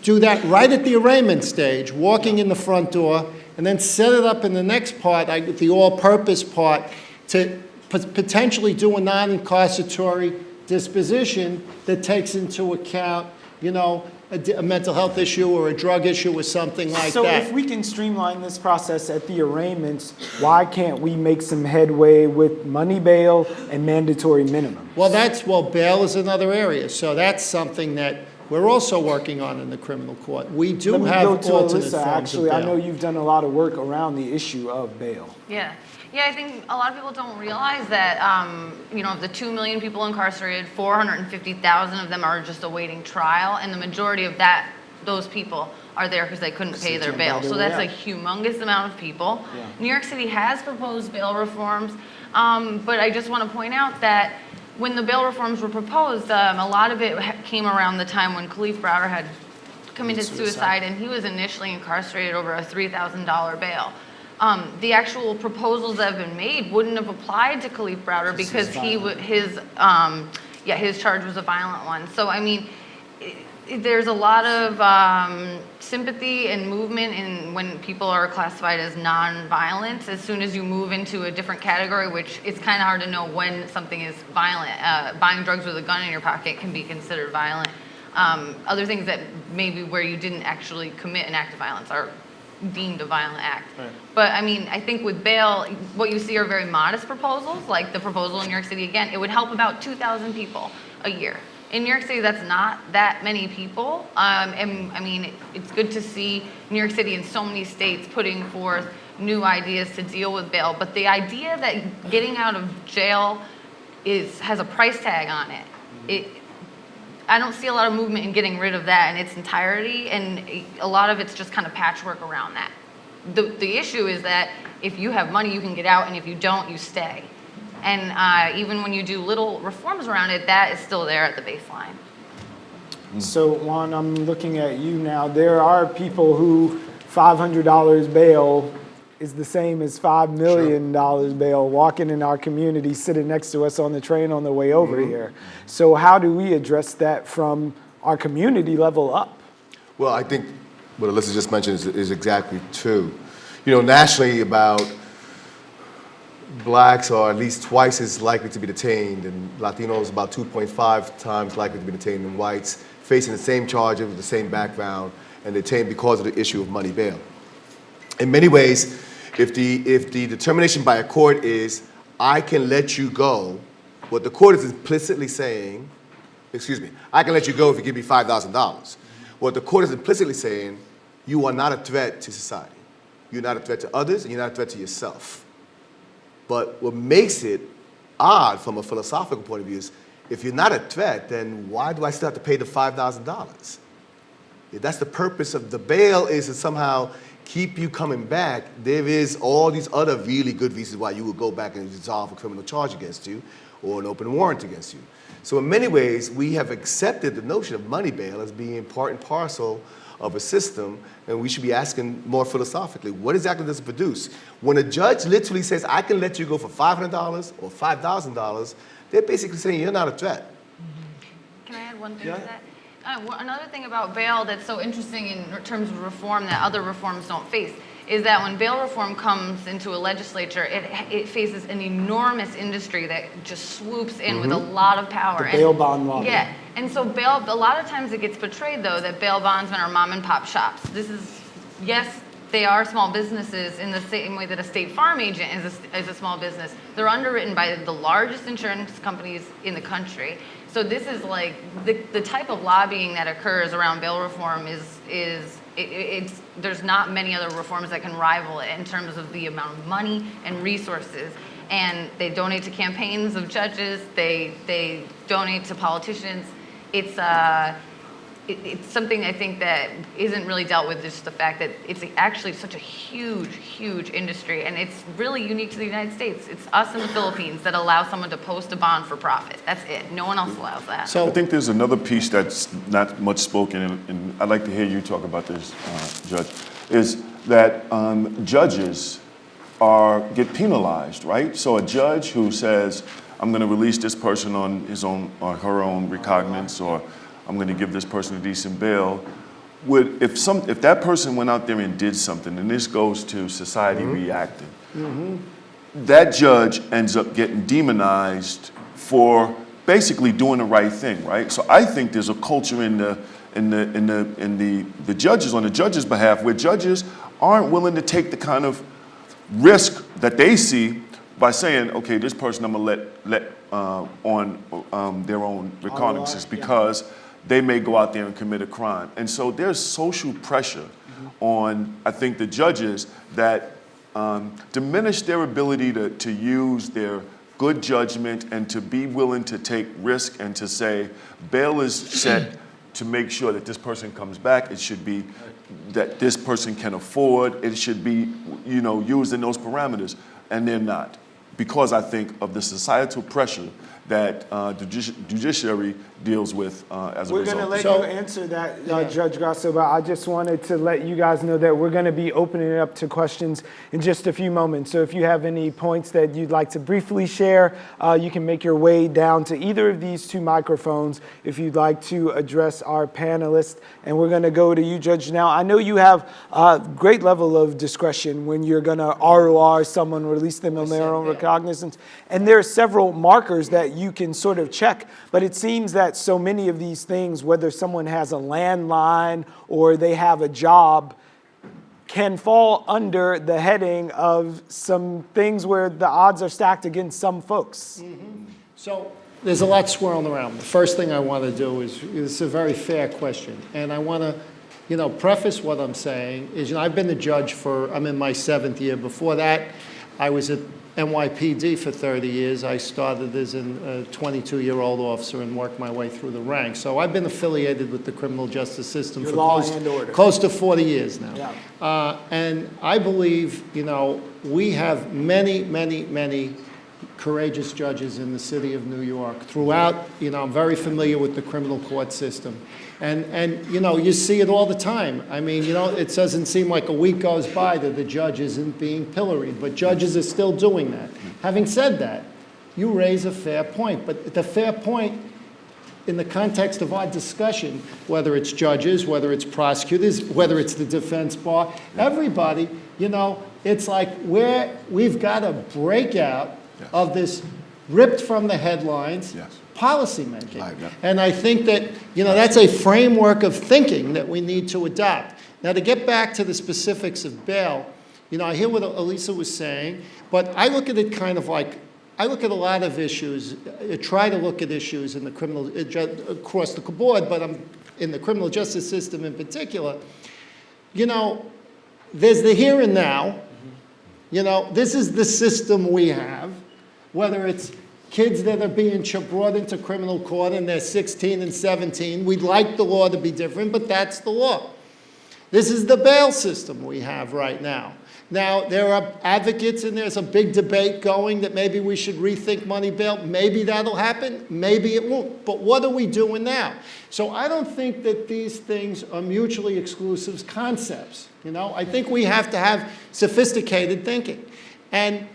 [SPEAKER 6] do that right at the arraignment stage, walking in the front door, and then set it up in the next part, the all-purpose part, to potentially do a non-incarceratory disposition that takes into account, you know, a mental health issue or a drug issue or something like that.
[SPEAKER 1] So if we can streamline this process at the arraignments, why can't we make some headway with money bail and mandatory minimum?
[SPEAKER 6] Well, bail is another area. So that's something that we're also working on in the criminal court. We do have alternate
[SPEAKER 1] Alysia,
[SPEAKER 6] forms
[SPEAKER 1] actually,
[SPEAKER 6] of
[SPEAKER 1] I
[SPEAKER 6] bail.
[SPEAKER 1] know you've done a lot of work around the issue of bail.
[SPEAKER 5] Yeah. Yeah, I think a lot of people don't realize that, you know, of the 2 million people incarcerated, 450,000 of them are just awaiting trial, and the majority of those people are there because they couldn't pay their bail. So that's a humongous amount of people. Yeah. New York City has proposed bail reforms, but I just want to point out that when the bail reforms were proposed, a lot of it came around the time when Khalif Browder had committed suicide, and he was initially incarcerated over a $3,000 bail. The actual proposals that have been made wouldn't have applied to Khalif Browder because his charge was a violent one. So I mean, there's a lot of sympathy and movement in when people are classified as non-violent. As soon as you move into a different category, which it's kind of hard to know when something is violent. Buying drugs with a gun in your pocket can be considered violent. Other things that maybe where you didn't actually commit an act of violence are deemed a violent act. Right. But I mean, I think with bail, what you see are very modest proposals, like the proposal in New York City. Again, it would help about 2,000 people a year. In New York City, that's not that many people. And I mean, it's good to see New York City and so many states putting forth new ideas to deal with bail. But the idea that getting out of jail has a price tag on it, I don't see a lot of movement in getting rid of that in its entirety, and a lot of it's just kind of patchwork around that. The issue is that if you have money, you can get out, and if you don't, you stay. And even when you do little reforms around it, that is still there at the baseline.
[SPEAKER 1] So Juan, I'm looking at you now. There are people who $500 bail is the same as $5 million bail walking in our community, sitting next to us on the train on the way over here. So how do we address that from our community level up?
[SPEAKER 8] Well, I think what Alysia just mentioned is exactly true. You know, nationally, about blacks are at least twice as likely to be detained, and Latinos about 2.5 times likely to be detained than whites, facing the same charges with the same background, and detained because of the issue of money bail. In many ways, if the determination by a court is, I can let you go, what the court is implicitly saying, I can let you go if you give me $5,000. What the court is implicitly saying, you are not a threat to society. You're not a threat to others, and you're not a threat to yourself. But what makes it odd from a philosophical point of view is, if you're not a threat, then why do I still have to pay the $5,000? If that's the purpose of the bail, is to somehow keep you coming back. There is all these other really good reasons why you would go back and resolve a criminal charge against you or an open warrant against you. So in many ways, we have accepted the notion of money bail as being part and parcel of a system, and we should be asking more philosophically, what exactly does it produce? When a judge literally says, I can let you go for $500 or $5,000, they're basically saying you're not a threat.
[SPEAKER 5] Can I add one thing to that? Another thing about bail that's so interesting in terms of reform that other reforms don't face is that when bail reform comes into a legislature, it faces an enormous industry that just swoops in with a lot of power.
[SPEAKER 1] The bail bond lobby.
[SPEAKER 5] Yeah, and so bail, a lot of times it gets portrayed though that bail bondsmen are mom and pop shops. This is, yes, they are small businesses in the same way that a State Farm agent is a small business. They're underwritten by the largest insurance companies in the country. So this is like, the type of lobbying that occurs around bail reform there's not many other reforms that can rival it in terms of the amount of money and resources. And they donate to campaigns of judges, they donate to politicians. It's something I think that isn't really dealt with, just the fact that it's actually such a huge, huge industry, and it's really unique to the United States. It's us in the Philippines that allow someone to post a bond for profit. That's it. No one else allows that.
[SPEAKER 7] So I think there's another piece that's not much spoken, and I'd like to hear you talk about this, Judge, is that judges get penalized, right? So a judge who says, I'm going to release this person on his own or her own recognizance, or I'm going to give this person a decent bail. If that person went out there and did something, and this goes to society reacting, that judge ends up getting demonized for basically doing the right thing, right? So I think there's a culture in the judges, on the judges' behalf, where judges aren't willing to take the kind of risk that they see by saying, okay, this person I'm gonna let on their own recognizances because they may go out there and commit a crime. And so there's social pressure on, I think, the judges that diminish their ability to use their good judgment and to be willing to take risk and to say, bail is set to make sure that this person comes back. It should be that this person can afford. It should be, used in those parameters, and they're not, because I think of the societal pressure that the judiciary deals with as a result.
[SPEAKER 1] We're going to let you answer that, Judge Grasso, but I just wanted to let you guys know that we're going to be opening it up to questions in just a few moments. So if you have any points that you'd like to briefly share, you can make your way down to either of these two microphones if you'd like to address our panelists. And we're going to go to you, Judge. Now, I know you have a great level of discretion when you're going to ROR someone, release them on their own recognizance. And there are several markers that you can sort of check, but it seems that so many of these things, whether someone has a landline or they have a job, can fall under the heading of some things where the odds are stacked against some folks.
[SPEAKER 6] So there's a lot swirling around. The first thing I want to do is, it's a very fair question, and I want to, preface what I'm saying is, I've been the judge I'm in my 7th year. Before that, I was at NYPD for 30 years. I started as a 22-year-old officer and worked my way through the ranks. So I've been affiliated with the criminal justice system for close to 40 years now. Yeah. And I believe, we have many, many, many courageous judges in the city of New York. Throughout, I'm very familiar with the criminal court system. And you see it all the time. I mean, it doesn't seem like a week goes by that the judge isn't being pilloried, but judges are still doing that. Having said that, you raise a fair point, but the fair point in the context of our discussion, whether it's judges, whether it's prosecutors, whether it's the defense bar, everybody, it's like we've got to break out of this ripped from the headlines policy making. And I think that, that's a framework of thinking that we need to adopt. Now, to get back to the specifics of bail, I hear what Alysia was saying, but I look at it kind of like, I look at a lot of issues, try to look at issues in the criminal, across the board, but I'm in the criminal justice system in particular, you know, there's the here and now. You know, this is the system we have, whether it's kids that are being brought into criminal court and they're 16 and 17. We'd like the law to be different, but that's the law. This is the bail system we have right now. Now, there are advocates and there's a big debate going that maybe we should rethink money bail. Maybe that'll happen, maybe it won't. But what are we doing now? So I don't think that these things are mutually exclusive concepts. You know, I think we have to have sophisticated thinking. And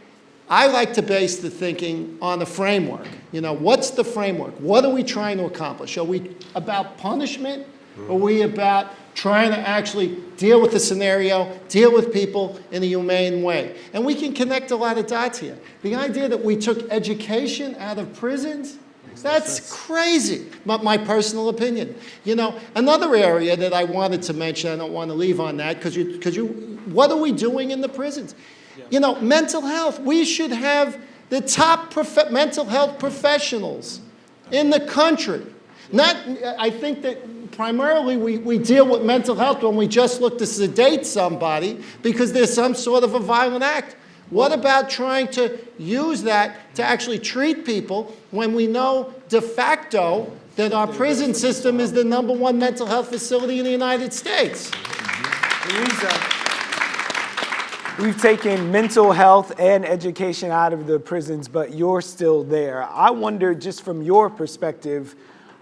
[SPEAKER 6] I like to base the thinking on a framework. You know, what's the framework? What are we trying to accomplish? Are we about punishment? Or are we about trying to actually deal with the scenario, deal with people in a humane way? And we can connect a lot of dots here. The idea that we took education out of prisons, that's crazy, my personal opinion. You know, another area that I wanted to mention, I don't want to leave on that, because what are we doing in the prisons? Yeah. You know, mental health. We should have the top mental health professionals in the country. I think that primarily we deal with mental health when we just look to sedate somebody because there's some sort of a violent act. What about trying to use that to actually treat people when we know de facto that our prison system is the #1 mental health facility in the United States?
[SPEAKER 1] Liza, we've taken mental health and education out of the prisons, but you're still there. I wonder, just from your perspective,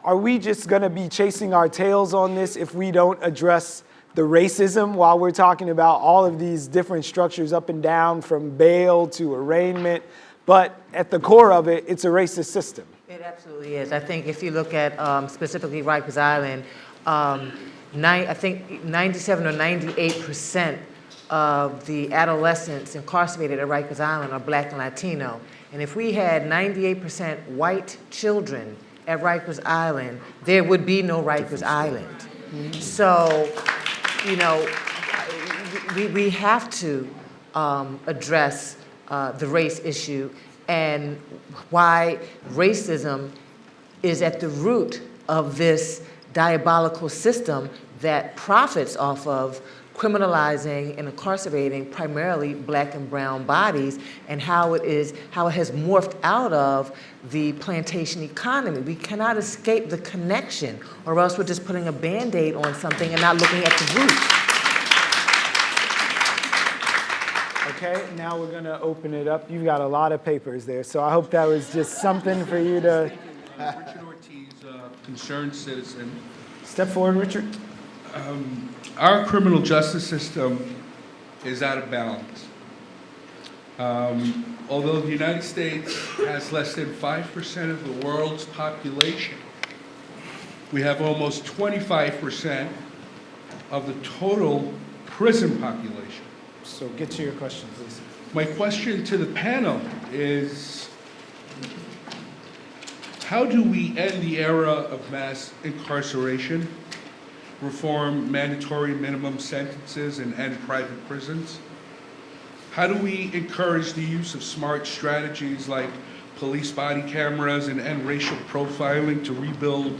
[SPEAKER 1] are we just going to be chasing our tails on this if we don't address the racism while we're talking about all of these different structures up and down from bail to arraignment? But at the core of it, it's a racist system.
[SPEAKER 4] It absolutely is. I think if you look at specifically Rikers Island, I think 97 or 98% of the adolescents incarcerated at Rikers Island are Black and Latino. And if we had 98% white children at Rikers Island, there would be no Rikers Island. Mm-hmm. So, you know, we have to address the race issue and why racism is at the root of this diabolical system that profits off of criminalizing and incarcerating primarily Black and brown bodies, and how it has morphed out of the plantation economy. We cannot escape the connection, or else we're just putting a Band-Aid on something and not looking at the root.
[SPEAKER 1] Okay, now we're gonna open it up. You've got a lot of papers there, so I hope that was just something for you to...
[SPEAKER 17] Richard Ortiz, concerned citizen.
[SPEAKER 1] Step forward, Richard.
[SPEAKER 17] Our criminal justice system is out of balance. Although the United States has less than 5% of the world's population, we have almost 25% of the total prison population.
[SPEAKER 1] So get to your question, please.
[SPEAKER 17] My question to the panel is, how do we end the era of mass incarceration, reform mandatory minimum sentences, and end private prisons? How do we encourage the use of smart strategies like police body cameras and end racial profiling to rebuild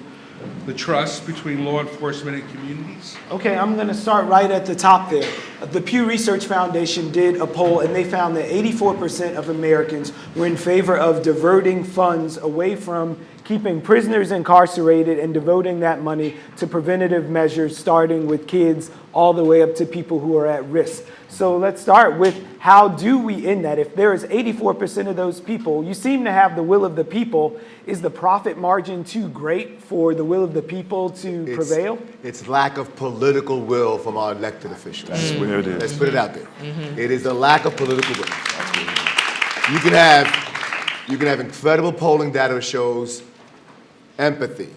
[SPEAKER 17] the trust between law enforcement and communities?
[SPEAKER 1] Okay, I'm going to start right at the top there. The Pew Research Foundation did a poll, and they found that 84% of Americans were in favor of diverting funds away from keeping prisoners incarcerated and devoting that money to preventative measures, starting with kids all the way up to people who are at risk. So let's start with, how do we end that? If there is 84% of those people, you seem to have the will of the people. Is the profit margin too great for the will of the people to prevail?
[SPEAKER 8] It's lack of political will from our elected officials.
[SPEAKER 7] That's where it is.
[SPEAKER 8] Let's put it out there.
[SPEAKER 4] Mm-hmm.
[SPEAKER 8] It is a lack of political will. You can have incredible polling data that shows empathy,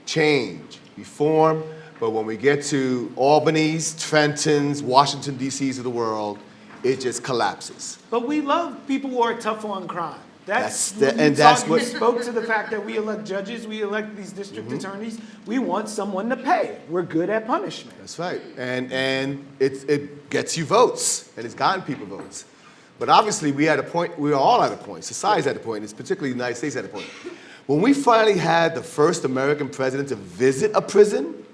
[SPEAKER 8] change, reform, but when we get to Albany's, Trenton's, Washington, D.C.'s of the world, it just collapses.
[SPEAKER 1] But we love people who are tough on crime. You spoke to the fact that we elect judges, we elect these district attorneys. We want someone to pay. We're good at punishment.
[SPEAKER 8] That's right. And it gets you votes, and it's gotten people votes. But obviously, we are all at a point. Society's at a point, it's particularly the United States at a point. When we finally had the first American president to visit a prison,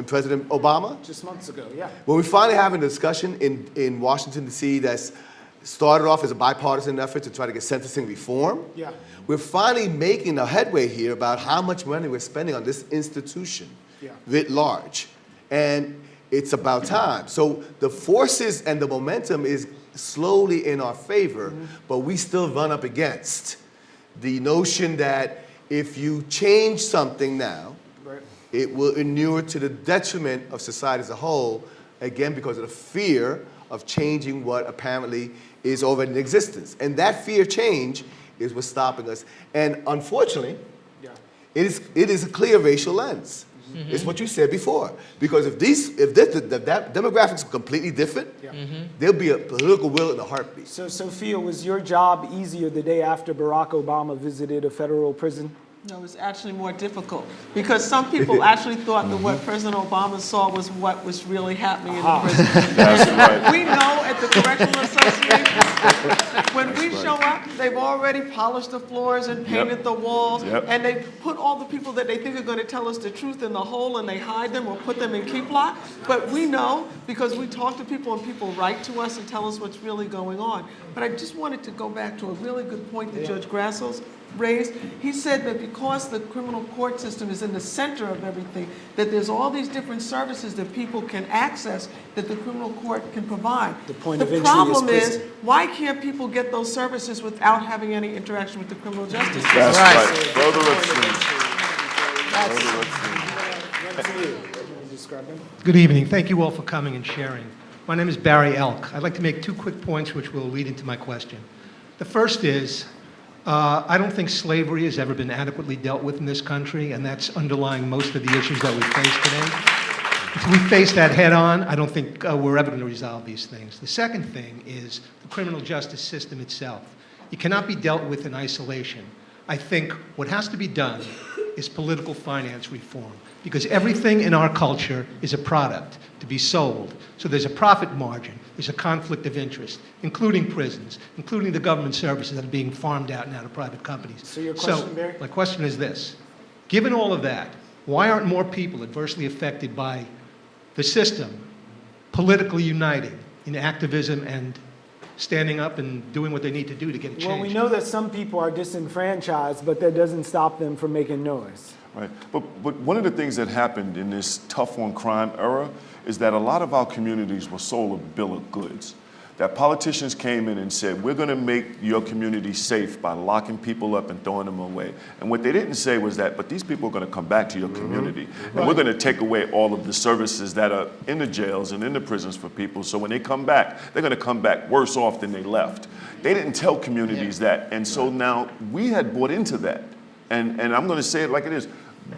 [SPEAKER 8] and President Obama?
[SPEAKER 1] Just months ago, yeah.
[SPEAKER 8] When we finally have a discussion in Washington, D.C. that's started off as a bipartisan effort to try to get sentencing reform,
[SPEAKER 1] Yeah.
[SPEAKER 8] we're finally making a headway here about how much money we're spending on this institution writ large. And it's about time. So the forces and the momentum is slowly in our favor, but we still run up against the notion that if you change something now, it will inure to the detriment of society as a whole, again, because of the fear of changing what apparently is already in existence. And that fear change is what's stopping us. And unfortunately, it is a clear racial lens. It's what you said before. Because if the demographics are completely different, there'll be a political will in a heartbeat.
[SPEAKER 1] So, Sophia, was your job easier the day after Barack Obama visited a federal prison?
[SPEAKER 3] No, it was actually more difficult because some people actually thought that what President Obama saw was what was really happening in the prison. We know at the Correctional Association, when we show up, they've already polished the floors and painted the walls, and they put all the people that they think are going to tell us the truth in the hole, and they hide them or put them in keep lock. But we know because we talk to people and people write to us and tell us what's really going on. But I just wanted to go back to a really good point that Judge Grasso's raised. He said that because the criminal court system is in the center of everything, that there's all these different services that people can access that the criminal court can provide.
[SPEAKER 1] The point of entry
[SPEAKER 3] problem
[SPEAKER 1] is
[SPEAKER 3] is, why can't people get those services without having any interaction with the criminal justice system?
[SPEAKER 7] That's right. Further upstream.
[SPEAKER 18] Good evening. Thank you all for coming and sharing. My name is Barry Elk. I'd like to make two quick points which will lead into my question. The first is, I don't think slavery has ever been adequately dealt with in this country, and that's underlying most of the issues that we face today. If we face that head on, I don't think we're ever going to resolve these things. The second thing is the criminal justice system itself. It cannot be dealt with in isolation. I think what has to be done is political finance reform, because everything in our culture is a product to be sold. So there's a profit margin, there's a conflict of interest, including prisons, including the government services that are being farmed out now to private companies.
[SPEAKER 1] So your question, Barry?
[SPEAKER 18] My question is this. Given all of that, why aren't more people adversely affected by the system politically uniting in activism and standing up and doing what they need to do to get it changed?
[SPEAKER 1] Well, we know that some people are disenfranchised, but that doesn't stop them from making noise.
[SPEAKER 7] Right. But one of the things that happened in this tough on crime era is that a lot of our communities were sold a bill of goods. That politicians came in and said, we're going to make your community safe by locking people up and throwing them away. And what they didn't say was that, but these people are going to come back to your community. And we're going to take away all of the services that are in the jails and in the prisons for people. So when they come back, they're going to come back worse off than they left. They didn't tell communities that. And so now we had bought into that. And I'm going to say it like it is.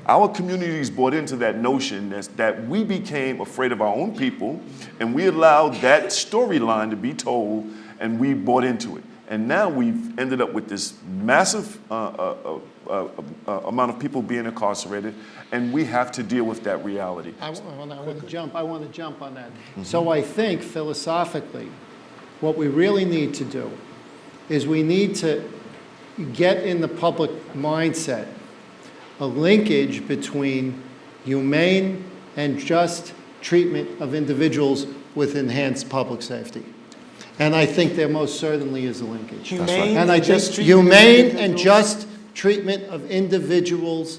[SPEAKER 7] Our communities bought into that notion that we became afraid of our own people, and we allowed that storyline to be told, and we bought into it. And now we've ended up with this massive amount of people being incarcerated, and we have to deal with that reality.
[SPEAKER 6] I want to jump on that. So I think philosophically, what we really need to do is we need to get in the public mindset a linkage between humane and just treatment of individuals with enhanced public safety. And I think there most certainly is a linkage.
[SPEAKER 1] Humane
[SPEAKER 6] and I just humane and just treatment of individuals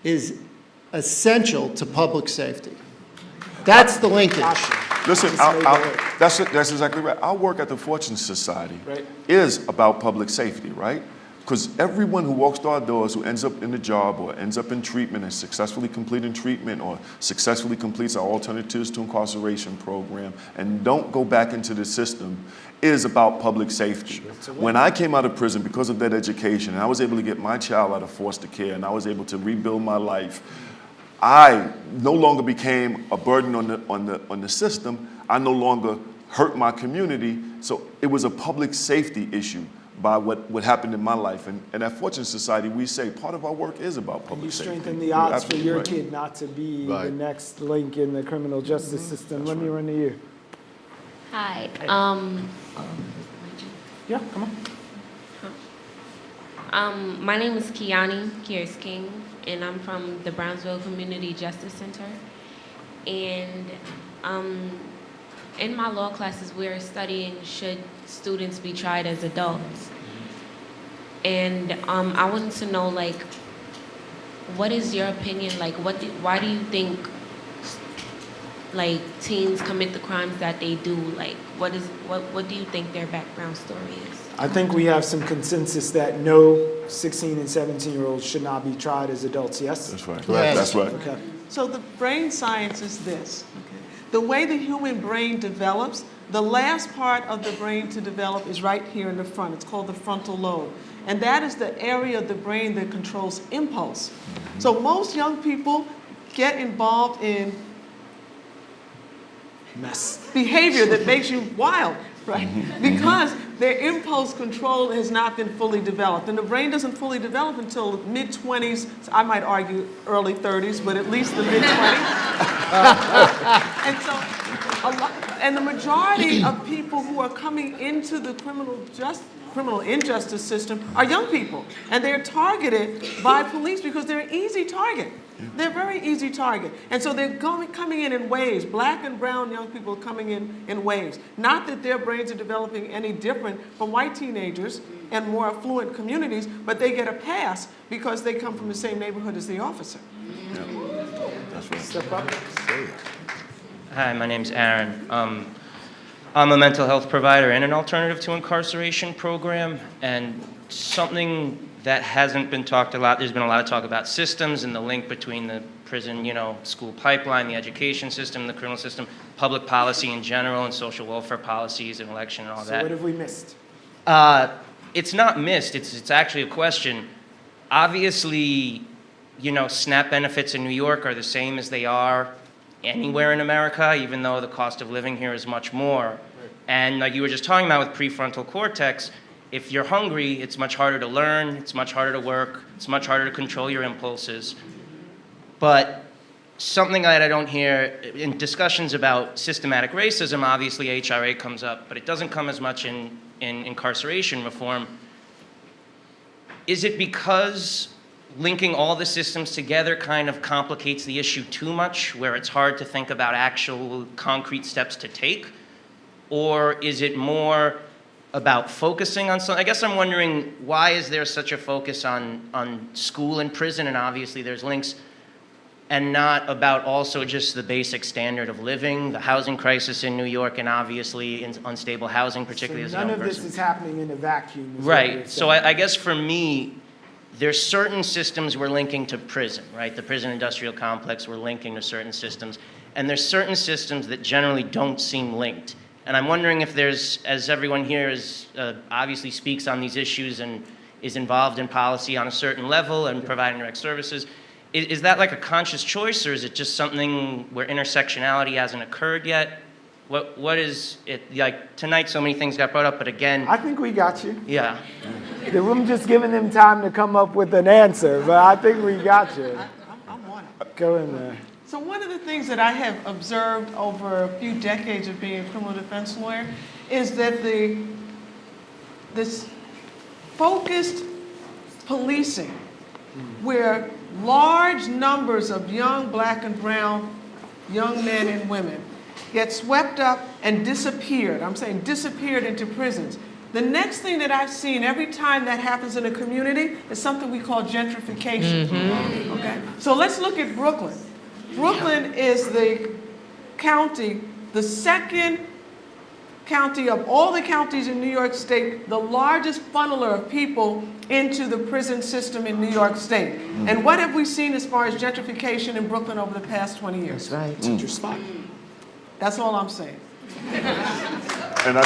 [SPEAKER 6] is essential to public safety. That's the linkage.
[SPEAKER 7] Listen, that's exactly right. Our work at the Fortune Society is about public safety, right? Because everyone who walks through our doors, who ends up in a job or ends up in treatment and successfully completing treatment or successfully completes our Alternatives to Incarceration program and don't go back into the system is about public safety. When I came out of prison because of that education, and I was able to get my child out of foster care and I was able to rebuild my life, I no longer became a burden on the system. I no longer hurt my community. So it was a public safety issue by what happened in my life. And at Fortune Society, we say part of our work is about public safety.
[SPEAKER 1] You strengthen the odds for your kid not to be the next link in the criminal justice system. Let me run to you.
[SPEAKER 19] Hi.
[SPEAKER 1] Yeah, come
[SPEAKER 19] on. My name is Kiani King, and I'm from the Brownsville Community Justice Center. And in my law classes, we're studying should students be tried as adults. And I wanted to know, like, what is your opinion? Like, why do you think, like, teens commit the crimes that they do? Like, what do you think their background story is?
[SPEAKER 1] I think we have some consensus that no 16 and 17-year-olds should not be tried as adults, yes?
[SPEAKER 7] That's right.
[SPEAKER 3] Yes.
[SPEAKER 7] That's right.
[SPEAKER 1] Okay.
[SPEAKER 3] So the brain science is this. The way the human brain develops, the last part of the brain to develop is right here in the front. It's called the frontal lobe. And that is the area of the brain that controls impulse. So most young people get involved in behavior that makes you wild, right? Because their impulse control has not been fully developed. And the brain doesn't fully develop until mid-20s, so I might argue early 30s, but at least the mid-20s. And the majority of people who are coming into the criminal injustice system are young people. And they're targeted by police because they're an easy target. They're a very easy target. And so they're coming in waves. Black and brown young people are coming in waves. Not that their brains are developing any different from white teenagers and more affluent communities, but they get a pass because they come from the same neighborhood as the officer.
[SPEAKER 7] Yeah. That's right.
[SPEAKER 1] Step up.
[SPEAKER 20] Hi, my name's Aaron. I'm a mental health provider in an alternative to incarceration program, and something that hasn't been talked a lot, there's been a lot of talk about systems and the link between the prison, school pipeline, the education system, the criminal system, public policy in general, and social welfare policies and election and all that.
[SPEAKER 1] So what have we missed?
[SPEAKER 20] It's not missed, it's actually a question. Obviously, SNAP benefits in New York are the same as they are anywhere in America, even though the cost of living here is much more. Right. And like you were just talking about with prefrontal cortex, if you're hungry, it's much harder to learn, it's much harder to work, it's much harder to control your impulses. But something that I don't hear in discussions about systematic racism, obviously HRA comes up, but it doesn't come as much in incarceration reform. Is it because linking all the systems together kind of complicates the issue too much, where it's hard to think about actual concrete steps to take? Or is it more about focusing on something? I guess I'm wondering, why is there such a focus on school and prison, and obviously there's links, and not about also just the basic standard of living, the housing crisis in New York, and obviously in unstable housing, particularly as a young person?
[SPEAKER 1] None of this is happening in a vacuum.
[SPEAKER 20] Right, so I guess for me, there's certain systems we're linking to prison, right? The prison industrial complex, we're linking to certain systems. And there's certain systems that generally don't seem linked. And I'm wondering if there's, as everyone here is obviously speaks on these issues and is involved in policy on a certain level and providing direct services, is that like a conscious choice, or is it just something where intersectionality hasn't occurred yet? What is it, like tonight so many things got brought up, but again.
[SPEAKER 1] I think we got you.
[SPEAKER 20] Yeah.
[SPEAKER 1] I'm just giving them time to come up with an answer, but I think we got you.
[SPEAKER 3] I'm on it.
[SPEAKER 1] Go in there.
[SPEAKER 3] So one of the things that I have observed over a few decades of being a criminal defense lawyer is that this focused policing, where large numbers of young black and brown young men and women get swept up and disappeared. I'm saying disappeared into prisons. The next thing that I've seen every time that happens in a community is something we call gentrification. Mm-hmm. Okay? So let's look at Brooklyn. Brooklyn is the county, the second county of all the counties in New York State, the largest funneler of people into the prison system in New York State. Mm-hmm. And what have we seen as far as gentrification in Brooklyn over the past 20 years?
[SPEAKER 4] That's right.
[SPEAKER 1] That's your spot.
[SPEAKER 3] That's all I'm saying.
[SPEAKER 7] And I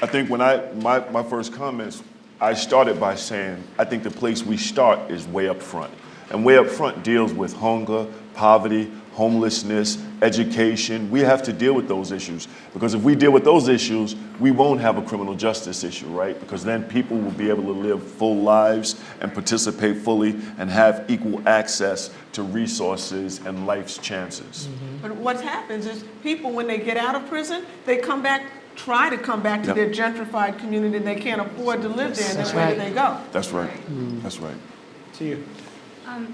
[SPEAKER 7] think when my first comments, I started by saying, I think the place we start is way up front. And way up front deals with hunger, poverty, homelessness, education. We have to deal with those issues. Because if we deal with those issues, we won't have a criminal justice issue, right? Because then people will be able to live full lives and participate fully and have equal access to resources and life's chances.
[SPEAKER 3] Mm-hmm. But what happens is people, when they get out of prison, they try to come back to their gentrified community, and they can't afford to live there, and that's where they go.
[SPEAKER 7] That's right. That's right.
[SPEAKER 1] To you.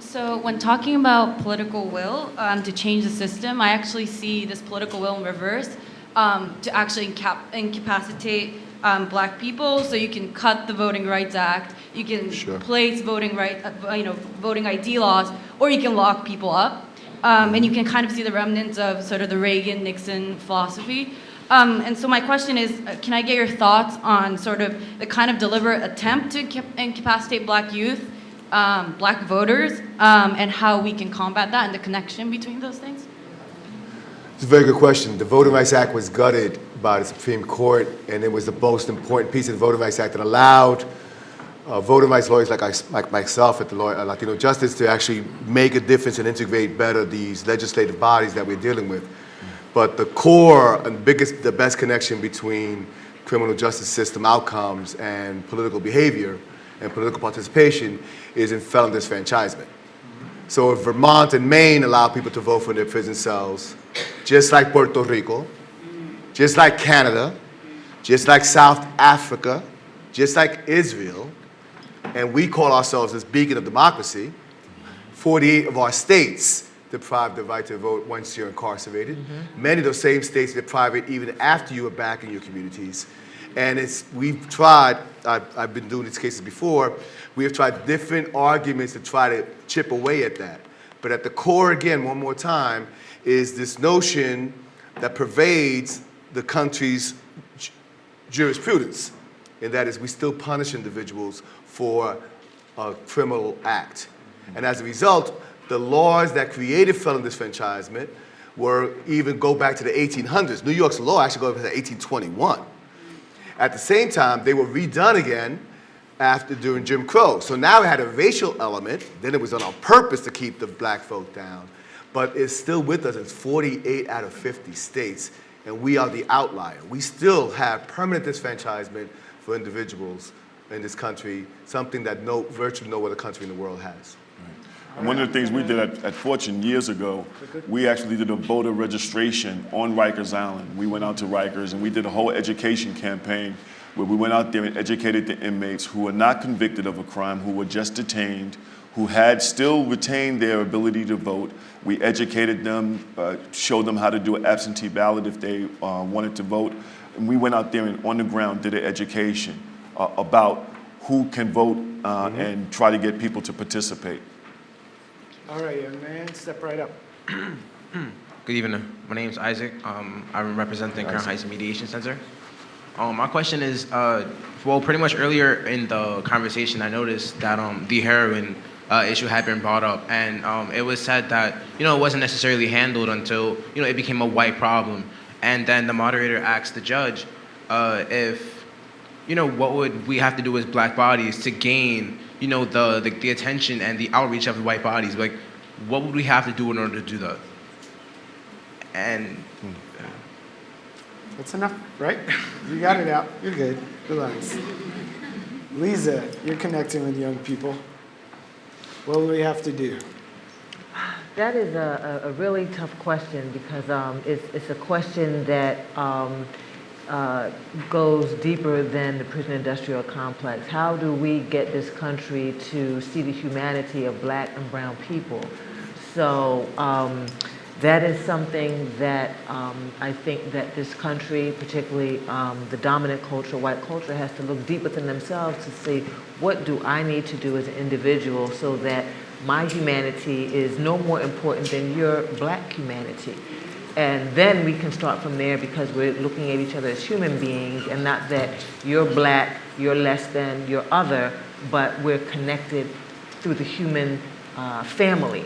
[SPEAKER 21] So when talking about political will to change the system, I actually see this political will in reverse to actually incapacitate Black people. So you can cut the Voting Rights Act, you can place voting ID laws, or you can lock people up, and you can kind of see the remnants of sort of the Reagan-Nixon philosophy. And so my question is, can I get your thoughts on sort of the kind of deliberate attempt to incapacitate Black youth, Black voters, and how we can combat that and the connection between those things?
[SPEAKER 8] It's a very good question. The Voting Rights Act was gutted by the Supreme Court, and it was the most important piece of the Voting Rights Act that allowed voting rights lawyers like myself at the Latino Justice to actually make a difference and integrate better these legislative bodies that we're dealing with. But the core and the best connection between criminal justice system outcomes and political behavior and political participation is in felon disfranchisement. So if Vermont and Maine allow people to vote from their prison cells, just like Puerto Rico, just like Canada, just like South Africa, just like Israel, and we call ourselves this beacon of democracy, 48 of our states deprive the right to vote once you're incarcerated. Many of those same states deprive it even after you are back in your communities. And we've tried, I've been doing these cases before, we have tried different arguments to try to chip away at that. But at the core, again, one more time, is this notion that pervades the country's jurisprudence, and that is we still punish individuals for a criminal act. And as a result, the laws that created felon disfranchisement go back to the 1800s. New York's law actually goes back to 1821. At the same time, they were redone again during Jim Crow. So now it had a racial element, then it was done on purpose to keep the Black vote down, but it's still with us. It's 48 out of 50 states, and we are the outlier. We still have permanent disfranchisement for individuals in this country, something that virtually no other country in the world has.
[SPEAKER 7] And one of the things we did at Fortune years ago, we actually did a voter registration on Rikers Island. We went out to Rikers and we did a whole education campaign where we went out there and educated the inmates who were not convicted of a crime, who were just detained, who had still retained their ability to vote. We educated them, showed them how to do an absentee ballot if they wanted to vote. And we went out there and on the ground did an education about who can vote and try to get people to participate.
[SPEAKER 1] All right, young man, step right up.
[SPEAKER 22] Good evening. My name is Isaac. I'm representing Crown Heights Mediation Center. My question is, well, pretty much earlier in the conversation, I noticed that the heroin issue had been brought up, and it was said that it wasn't necessarily handled until it became a white problem, and then the moderator asked the judge if what would we have to do as Black bodies to gain the attention and the outreach of the white bodies, like what would we have to do in order to do that? And
[SPEAKER 1] that's enough, right? You got it out. You're good. Relax. Liza, you're connecting with young people. What do we have to do?
[SPEAKER 4] That is a really tough question because it's a question that goes deeper than the prison industrial complex. How do we get this country to see the humanity of Black and brown people? So that is something that I think that this country, particularly the dominant culture, white culture, has to look deep within themselves to see what do I need to do as an individual so that my humanity is no more important than your Black humanity. And then we can start from there because we're looking at each other as human beings and not that you're Black, you're less than, you're other, but we're connected through the human family.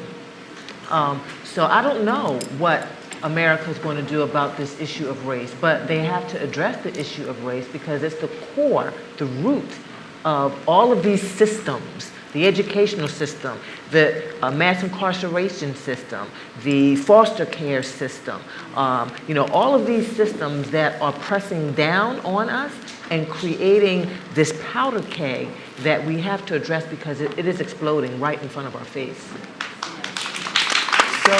[SPEAKER 4] So I don't know what America is going to do about this issue of race, but they have to address the issue of race because it's the core, the root of all of these systems, the educational system, the mass incarceration system, the foster care system, all of these systems that are pressing down on us and creating this powder keg that we have to address because it is exploding right in front of our face.
[SPEAKER 1] So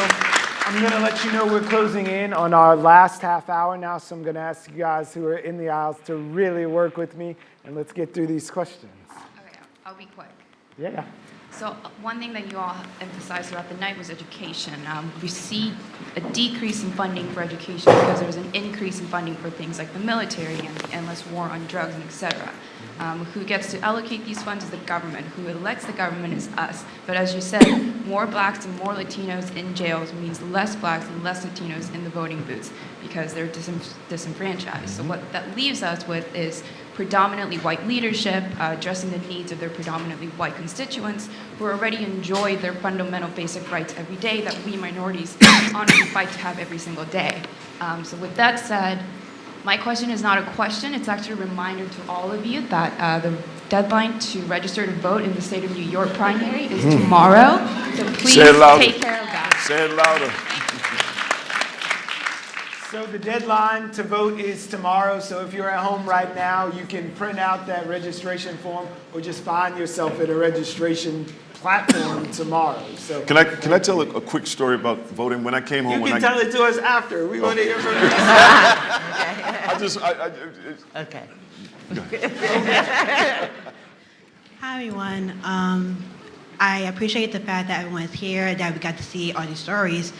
[SPEAKER 1] I'm going to let you know we're closing in on our last half hour now, so I'm going to ask you guys who are in the aisles to really work with me, and let's get through these questions.
[SPEAKER 5] Okay, I'll be quick.
[SPEAKER 1] Yeah.
[SPEAKER 2] So one thing that you all emphasized throughout the night was education. We see a decrease in funding for education because there's an increase in funding for things like the military and the endless war on drugs and et cetera. Who gets to allocate these funds is the government. Who elects the government is us. But as you said, more blacks and more Latinos in jails means less blacks and less Latinos in the voting booths because they're disenfranchised. So what that leaves us with is predominantly white leadership addressing the needs of their predominantly white constituents who already enjoy their fundamental basic rights every day that we minorities honestly fight to have every single day. So with that said, my question is not a question, it's actually a reminder to all of you that the deadline to register to vote in the state of New York primary is tomorrow. So please take care of that.
[SPEAKER 7] Say it louder.
[SPEAKER 1] So the deadline to vote is tomorrow, so if you're at home right now, you can print out that registration form or just find yourself at a registration platform tomorrow. So
[SPEAKER 7] Can I tell a quick story about voting? When I came home,
[SPEAKER 1] you can tell it to us after. We want to hear from you.
[SPEAKER 10] Okay. Hi, everyone. I appreciate the fact that everyone's here, that we got to see all these stories.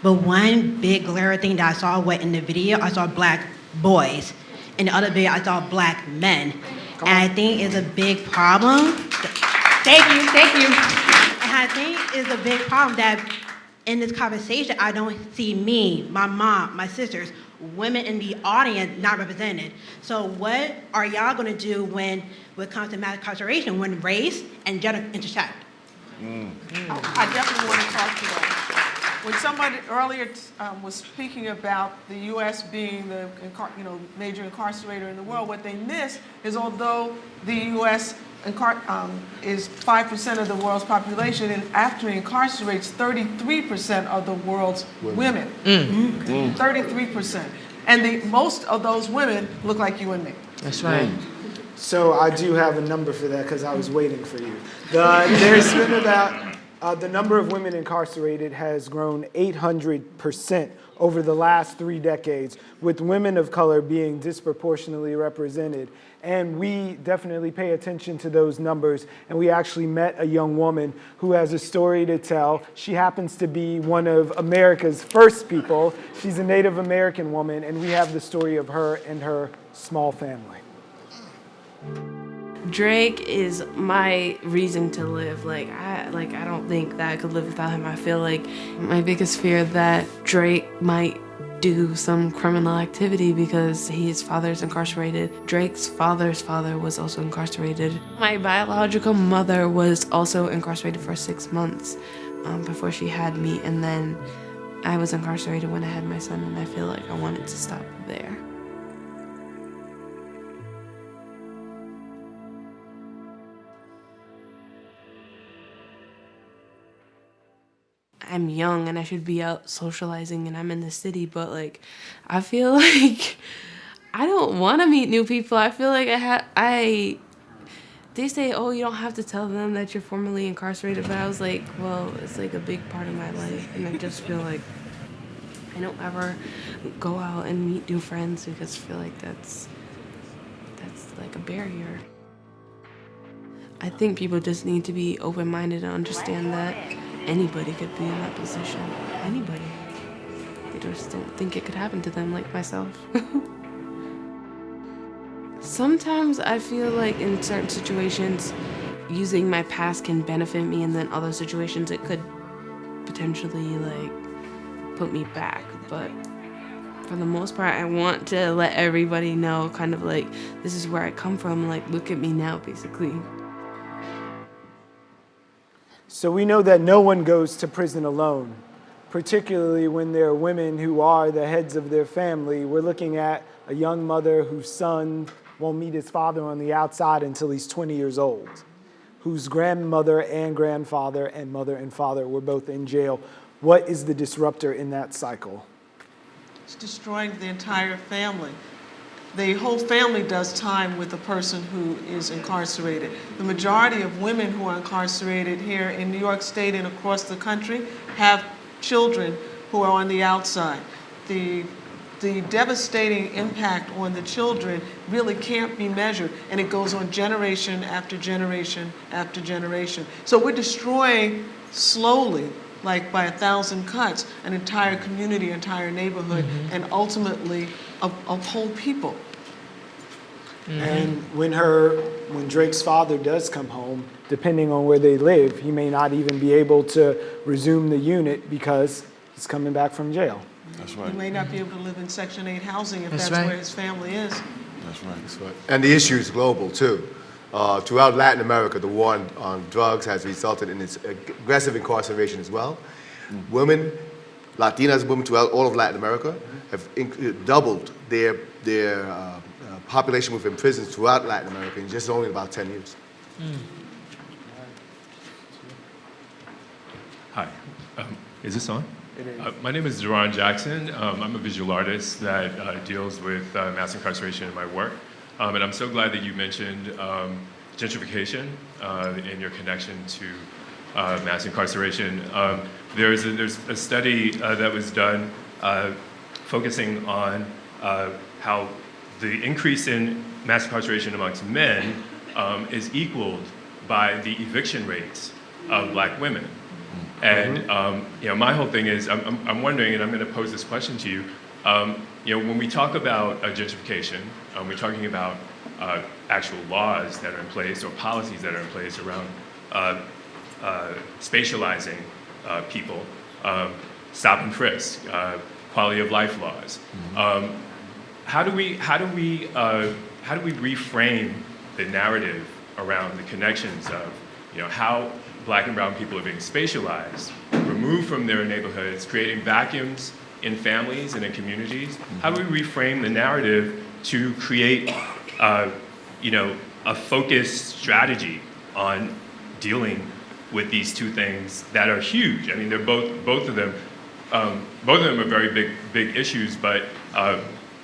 [SPEAKER 10] But one big glaring thing that I saw in the video, I saw black boys. In the other video, I saw black men. And I think it's a big problem. Thank you. And I think it's a big problem that in this conversation, I don't see me, my mom, my sisters, women in the audience not represented. So what are y'all gonna do when it comes to mass incarceration, when race and gender intersect?
[SPEAKER 3] I definitely want to talk to that. When somebody earlier was speaking about the U.S. being the major incarcerator in the world, what they miss is although the U.S. is 5% of the world's population, and after it incarcerates 33% of the world's women. 33%. And most of those women look like you and me.
[SPEAKER 4] That's right.
[SPEAKER 1] So I do have a number for that because I was waiting for you. There's been about, the number of women incarcerated has grown 800% over the last 3 decades, with women of color being disproportionately represented. And we definitely pay attention to those numbers. And we actually met a young woman who has a story to tell. She happens to be one of America's first people. She's a Native American woman, and we have the story of her and her small family.
[SPEAKER 23] Drake is my reason to live. I don't think that I could live without him. I feel like my biggest fear that Drake might do some criminal activity because his father's incarcerated. Drake's father's father was also incarcerated. My biological mother was also incarcerated for 6 months before she had me, and then I was incarcerated when I had my son, and I feel like I wanted to stop there. I'm young and I should be out socializing and I'm in the city, but I feel like I don't want to meet new people. I feel like they say, oh, you don't have to tell them that you're formerly incarcerated, but I was like, well, it's a big part of my life, and I just feel like I don't ever go out and meet new friends because I feel like that's a barrier. I think people just need to be open-minded and understand that anybody could be in that position. Anybody. They just don't think it could happen to them, like myself. Sometimes I feel like in certain situations, using my past can benefit me, and then other situations it could potentially put me back. But for the most part, I want to let everybody know this is where I come from, look at me now, basically.
[SPEAKER 1] So we know that no one goes to prison alone, particularly when there are women who are the heads of their family. We're looking at a young mother whose son won't meet his father on the outside until he's 20 years old, whose grandmother and grandfather and mother and father were both in jail. What is the disruptor in that cycle?
[SPEAKER 3] It's destroying the entire family. The whole family does time with the person who is incarcerated. The majority of women who are incarcerated here in New York State and across the country have children who are on the outside. The the devastating impact on the children really can't be measured, and it goes on generation after generation after generation. So we're destroying slowly, like by 1,000 cuts, an entire community, entire neighborhood, and ultimately a whole people.
[SPEAKER 1] And when Drake's father does come home, depending on where they live, he may not even be able to resume the unit because he's coming back from jail.
[SPEAKER 7] That's right.
[SPEAKER 3] He may not be able to live in Section 8 housing if
[SPEAKER 4] That's
[SPEAKER 3] that's
[SPEAKER 4] right.
[SPEAKER 3] where his family is.
[SPEAKER 7] That's right.
[SPEAKER 8] That's right. And the issue is global, too. Throughout Latin America, the war on drugs has resulted in its aggressive incarceration as well. Women, Latinas women throughout all of Latin America have doubled their population within prisons throughout Latin America in just only about 10 years.
[SPEAKER 9] Hi, is this on? My name is Duran Jackson. I'm a visual artist that deals with mass incarceration in my work. And I'm so glad that you mentioned gentrification in your connection to mass incarceration. There's a study that was done focusing on how the increase in mass incarceration amongst men is equaled by the eviction rates of Black women. And my whole thing is, I'm wondering, and I'm going to pose this question to you. When we talk about gentrification, we're talking about actual laws that are in place or policies that are in place around spatializing people, stop and frisk, quality of life laws. How do we reframe the narrative around the connections of how Black and brown people are being spatialized, removed from their neighborhoods, creating vacuums in families and in communities? How do we reframe the narrative to create a focused strategy on dealing with these two things that are huge? I mean, they're both of them are very big issues, but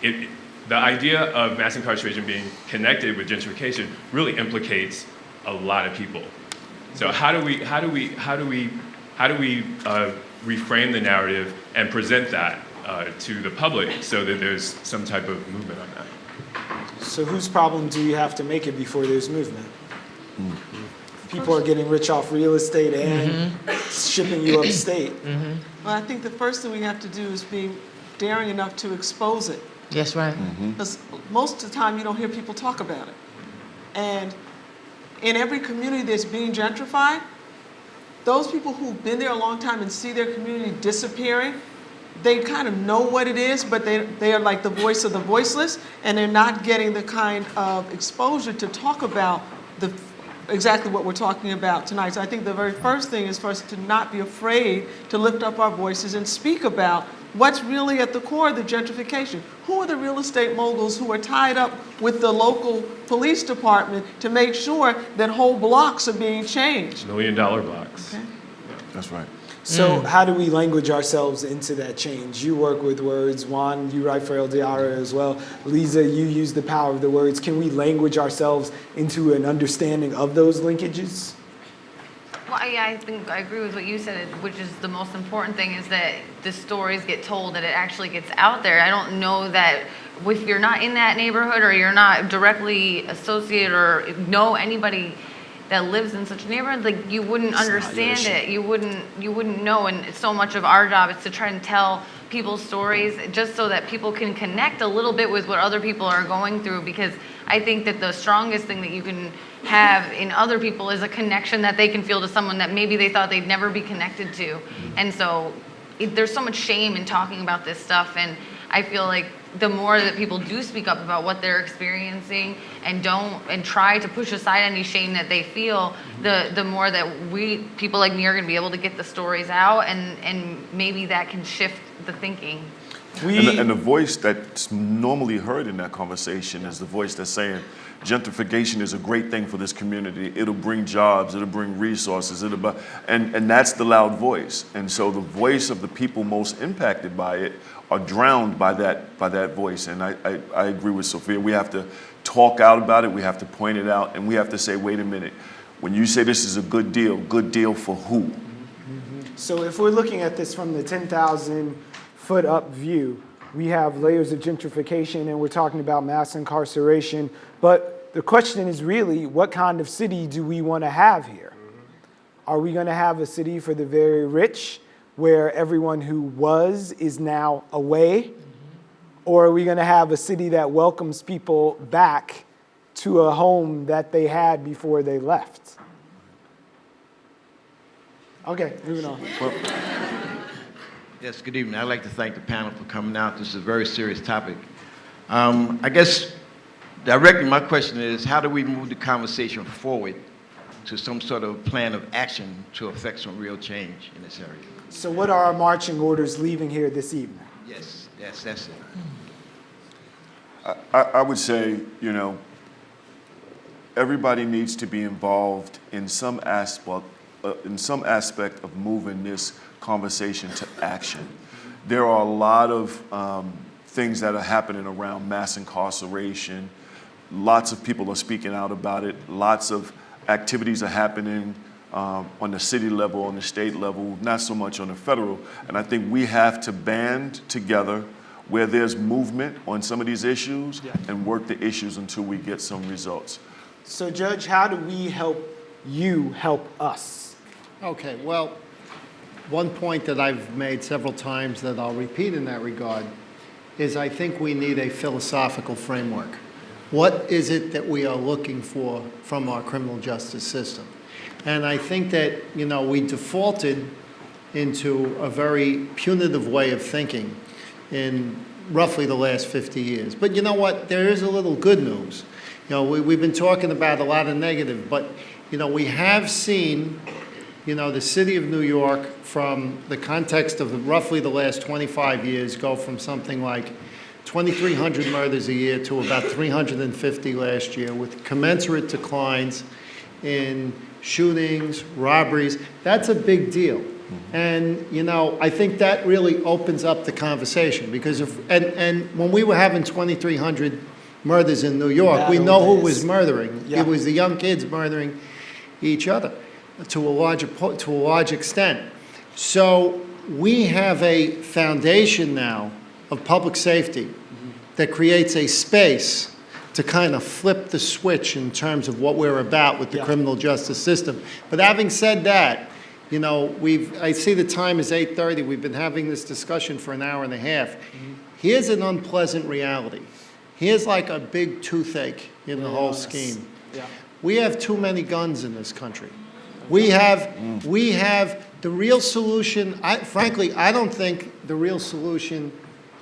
[SPEAKER 9] the idea of mass incarceration being connected with gentrification really implicates a lot of people. So how do we reframe the narrative and present that to the public so that there's some type of movement on that?
[SPEAKER 1] So whose problem do you have to make it before there's movement? People are getting rich off real estate and shipping you upstate.
[SPEAKER 3] Well, I think the first thing we have to do is be daring enough to expose it.
[SPEAKER 4] Yes, right.
[SPEAKER 3] Because most of the time you don't hear people talk about it. And in every community that's being gentrified, those people who've been there a long time and see their community disappearing, they kind of know what it is, but they are like the voice of the voiceless, and they're not getting the kind of exposure to talk about exactly what we're talking about tonight. So I think the very first thing is for us to not be afraid to lift up our voices and speak about what's really at the core of the gentrification. Who are the real estate moguls who are tied up with the local police department to make sure that whole blocks are being changed?
[SPEAKER 9] $1 million blocks.
[SPEAKER 3] Okay.
[SPEAKER 7] That's right.
[SPEAKER 1] So how do we language ourselves into that change? You work with words. Juan, you write for LDR as well. Liza, you use the power of the words. Can we language ourselves into an understanding of those linkages?
[SPEAKER 5] Well, I think I agree with what you said, which is the most important thing is that the stories get told, that it actually gets out there. I don't know that if you're not in that neighborhood or you're not directly associated or know anybody that lives in such a neighborhood, like you wouldn't understand it. You wouldn't know. And so much of our job is to try and tell people's stories just so that people can connect a little bit with what other people are going through, because I think that the strongest thing that you can have in other people is a connection that they can feel to someone that maybe they thought they'd never be connected to. And so there's so much shame in talking about this stuff, and I feel like the more that people do speak up about what they're experiencing and try to push aside any shame that they feel, the more that people like me are going to be able to get the stories out, and maybe that can shift the thinking.
[SPEAKER 7] And the voice that's normally heard in that conversation is the voice that's saying, gentrification is a great thing for this community. It'll bring jobs, it'll bring resources, and that's the loud voice. And so the voice of the people most impacted by it are drowned by that voice. And I agree with Soffiyah. We have to talk out about it, we have to point it out, and we have to say, wait a minute, when you say this is a good deal for who?
[SPEAKER 1] So if we're looking at this from the 10,000 foot up view, we have layers of gentrification and we're talking about mass incarceration. But the question is really, what kind of city do we want to have here? Are we going to have a city for the very rich where everyone who was is now away? Or are we going to have a city that welcomes people back to a home that they had before they left? Okay, moving on.
[SPEAKER 11] Yes, good evening. I'd like to thank the panel for coming out. This is a very serious topic. I guess directly my question is, how do we move the conversation forward to some sort of plan of action to affect some real change in this area?
[SPEAKER 1] So what are our marching orders leaving here this evening?
[SPEAKER 11] Yes, that's it.
[SPEAKER 7] I would say, everybody needs to be involved in some aspect of moving this conversation to action. There are a lot of things that are happening around mass incarceration. Lots of people are speaking out about it. Lots of activities are happening on the city level, on the state level, not so much on the federal. And I think we have to band together where there's movement on some of these issues and work the issues until we get some results.
[SPEAKER 1] So Judge, how do we help you help us?
[SPEAKER 6] Okay, well, one point that I've made several times that I'll repeat in that regard is I think we need a philosophical framework. What is it that we are looking for from our criminal justice system? And I think that, we defaulted into a very punitive way of thinking in roughly the last 50 years. But you know what? There is a little good news. We've been talking about a lot of negative, but, we have seen, the city of New York, from the context of roughly the last 25 years, go from something like 2,300 murders a year to about 350 last year, with commensurate declines in shootings, robberies. That's a big deal. And, I think that really opens up the conversation, because and when we were having 2,300 murders in New York, we know who was murdering. It was the young kids murdering each other to a large extent. So we have a foundation now of public safety that creates a space to kind of flip the switch in terms of what we're about with the criminal justice system. But having said that, I see the time is 8:30. We've been having this discussion for an hour and a half. Here's an unpleasant reality. Here's like a big toothache in the whole scheme. We have too many guns in this country. We have the real solution. Frankly, I don't think the real solution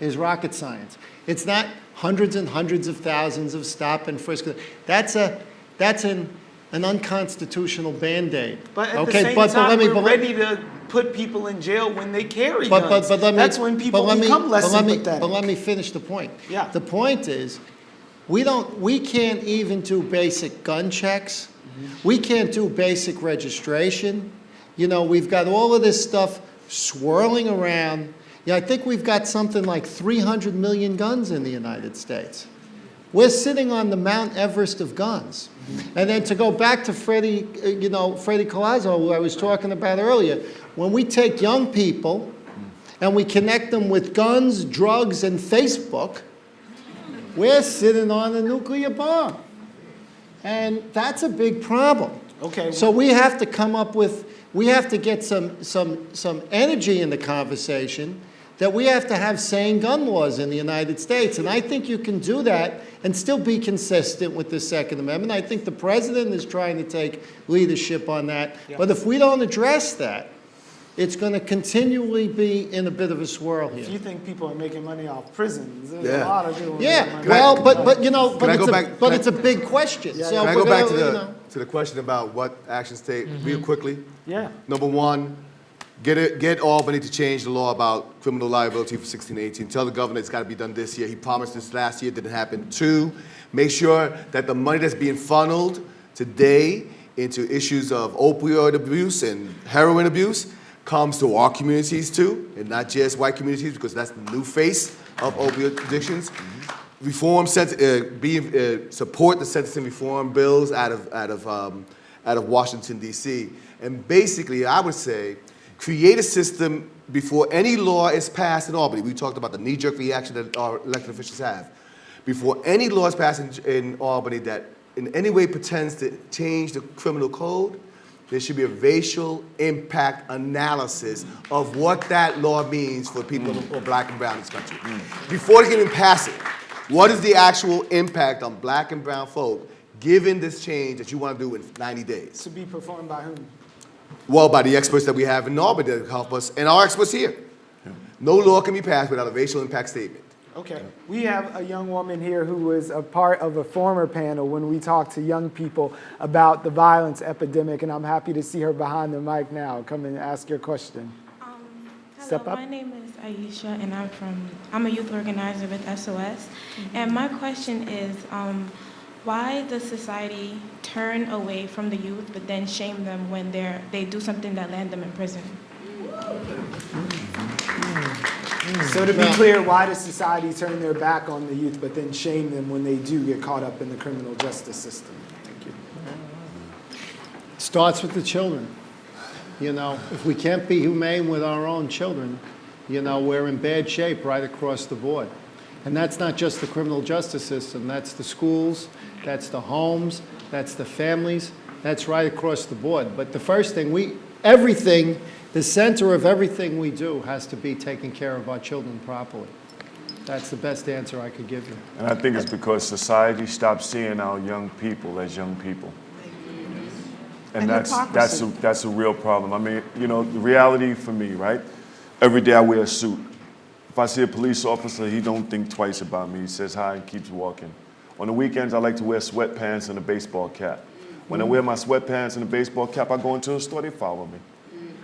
[SPEAKER 6] is rocket science. It's not hundreds and hundreds of thousands of stop and frisk. That's an unconstitutional Band-Aid.
[SPEAKER 1] But at the same time, we're ready to put people in jail when they carry guns. That's when people become less sympathetic.
[SPEAKER 6] But let me finish the point.
[SPEAKER 1] Yeah.
[SPEAKER 6] The point is, we can't even do basic gun checks. We can't do basic registration. We've got all of this stuff swirling around. I think we've got something like 300 million guns in the United States. We're sitting on the Mount Everest of guns. And then to go back to Freddie Collazo, who I was talking about earlier, when we take young people and we connect them with guns, drugs, and Facebook, we're sitting on a nuclear bomb. And that's a big problem.
[SPEAKER 1] Okay.
[SPEAKER 6] So we have to come up with, we have to get some energy in the conversation that we have to have sane gun laws in the United States. And I think you can do that and still be consistent with the Second Amendment. I think the president is trying to take leadership on that. Yeah. But if we don't address that, it's going to continually be in a bit of a swirl here.
[SPEAKER 1] If you think people are making money off prisons, there's a lot of people
[SPEAKER 6] making money. But it's a big question.
[SPEAKER 8] Yeah, so can I go back to the question about what actions take real quickly?
[SPEAKER 1] Yeah.
[SPEAKER 8] Number one, get Albany to change the law about criminal liability for 16 to 18. Tell the governor it's got to be done this year. He promised this last year, didn't happen. Two, make sure that the money that's being funneled today into issues of opioid abuse and heroin abuse comes to our communities too, and not just white communities, because that's the new face of opioid addictions. Reform, support the sentencing reform bills out of Washington D.C. And basically, I would say, create a system before any law is passed in Albany. We talked about the knee-jerk reaction that our elected officials have. Before any law is passed in Albany that in any way pretends to change the criminal code, there should be a racial impact analysis of what that law means for people who are black and brown in this country. Before they can even pass it, what is the actual impact on black and brown folk given this change that you want to do in 90 days?
[SPEAKER 1] To be performed by whom?
[SPEAKER 8] Well, by the experts that we have in Albany that help us, and our experts here. No law can be passed without a racial impact statement.
[SPEAKER 1] Okay. We have a young woman here who was a part of a former panel when we talked to young people about the violence epidemic, and I'm happy to see her behind the mic now. Come and ask your question. Step up.
[SPEAKER 12] My name is Alysia, and I'm a youth organizer with SOS. And my question is, why does society turn away from the youth but then shame them when they do something that land them in prison?
[SPEAKER 1] So to be clear, why does society turn their back on the youth but then shame them when they do get caught up in the criminal justice system? Thank you.
[SPEAKER 6] It starts with the children. You know, if we can't be humane with our own children, you know, we're in bad shape right across the board. And that's not just the criminal justice system, that's the schools, that's the homes, that's the families, that's right across the board. But the first thing, the center of everything we do has to be taking care of our children properly. That's the best answer I could give you.
[SPEAKER 7] And I think it's because society stopped seeing our young people as young people. And that's a real problem. I mean, you know, the reality for me, right? Every day I wear a suit. If I see a police officer, he don't think twice about me. He says hi and keeps walking. On the weekends, I like to wear sweatpants and a baseball cap. When I wear my sweatpants and a baseball cap, I go into a store, they follow me.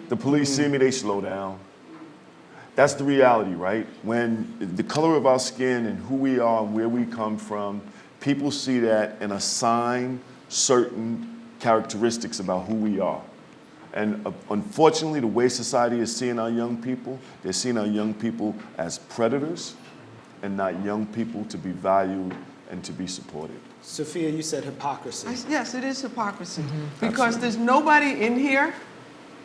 [SPEAKER 7] The police see me, they slow down. That's the reality, right? When the color of our skin and who we are and where we come from, people see that and assign certain characteristics about who we are. And unfortunately, the way society is seeing our young people, they're seeing our young people as predators and not young people to be valued and to be supported.
[SPEAKER 1] Sophia, you said hypocrisy.
[SPEAKER 3] Yes, it is hypocrisy. Because there's nobody in here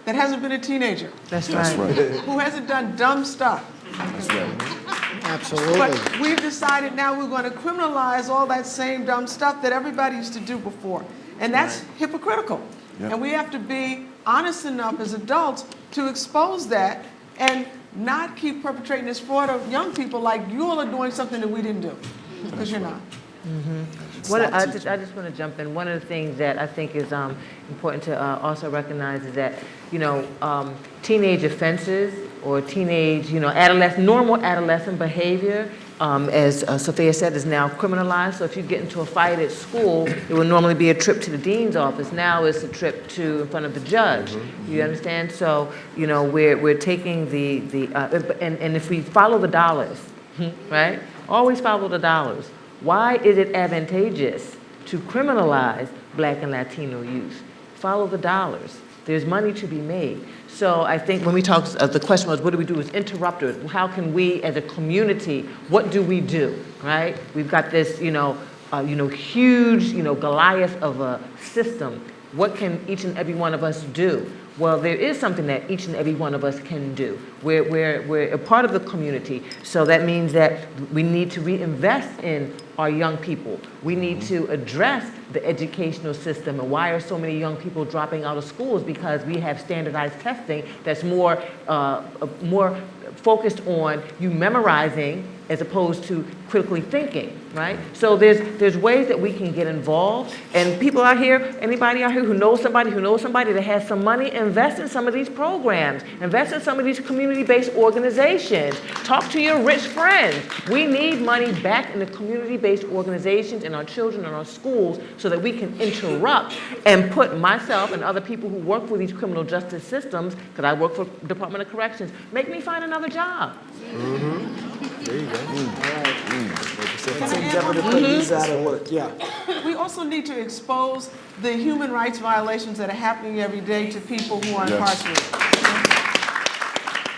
[SPEAKER 3] that hasn't been a teenager.
[SPEAKER 4] That's right.
[SPEAKER 3] Who hasn't done dumb stuff.
[SPEAKER 6] That's right. Absolutely.
[SPEAKER 3] But we've decided now we're going to criminalize all that same dumb stuff that everybody used to do before. And that's hypocritical. And we have to be honest enough as adults to expose that and not keep perpetrating this fraud of young people like you all are doing something that we didn't do, because you're not.
[SPEAKER 4] I just want to jump in. One of the things that I think is important to also recognize is that, you know, teenage offenses or teenage, you know, normal adolescent behavior, as Sophia said, is now criminalized. So if you get into a fight at school, it would normally be a trip to the dean's office. Now it's a trip in front of the judge. You understand? So, you know, we're taking and if we follow the dollars, right? Always follow the dollars. Why is it advantageous to criminalize Black and Latino youth? Follow the dollars. There's money to be made. So I think when we talk, the question was, what do we do as interrupters? How can we, as a community, what do we do, right? We've got this, huge, Goliath of a system. What can each and every one of us do? Well, there is something that each and every one of us can do. We're a part of the community, so that means that we need to reinvest in our young people. We need to address the educational system. And why are so many young people dropping out of schools? Because we have standardized testing that's more focused on you memorizing as opposed to critically thinking, right? So there's ways that we can get involved. And people out here, anybody out here who knows somebody that has some money, invest in some of these programs. Invest in some of these community-based organizations. Talk to your rich friends. We need money back in the community-based organizations in our children and our schools so that we can interrupt and put myself and other people who work for these criminal justice systems, because I work for Department of Corrections, make me find another job.
[SPEAKER 8] There you go.
[SPEAKER 1] All right. Let's endeavor to put these out of work. Yeah.
[SPEAKER 3] We also need to expose the human rights violations that are happening every day to people who are incarcerated.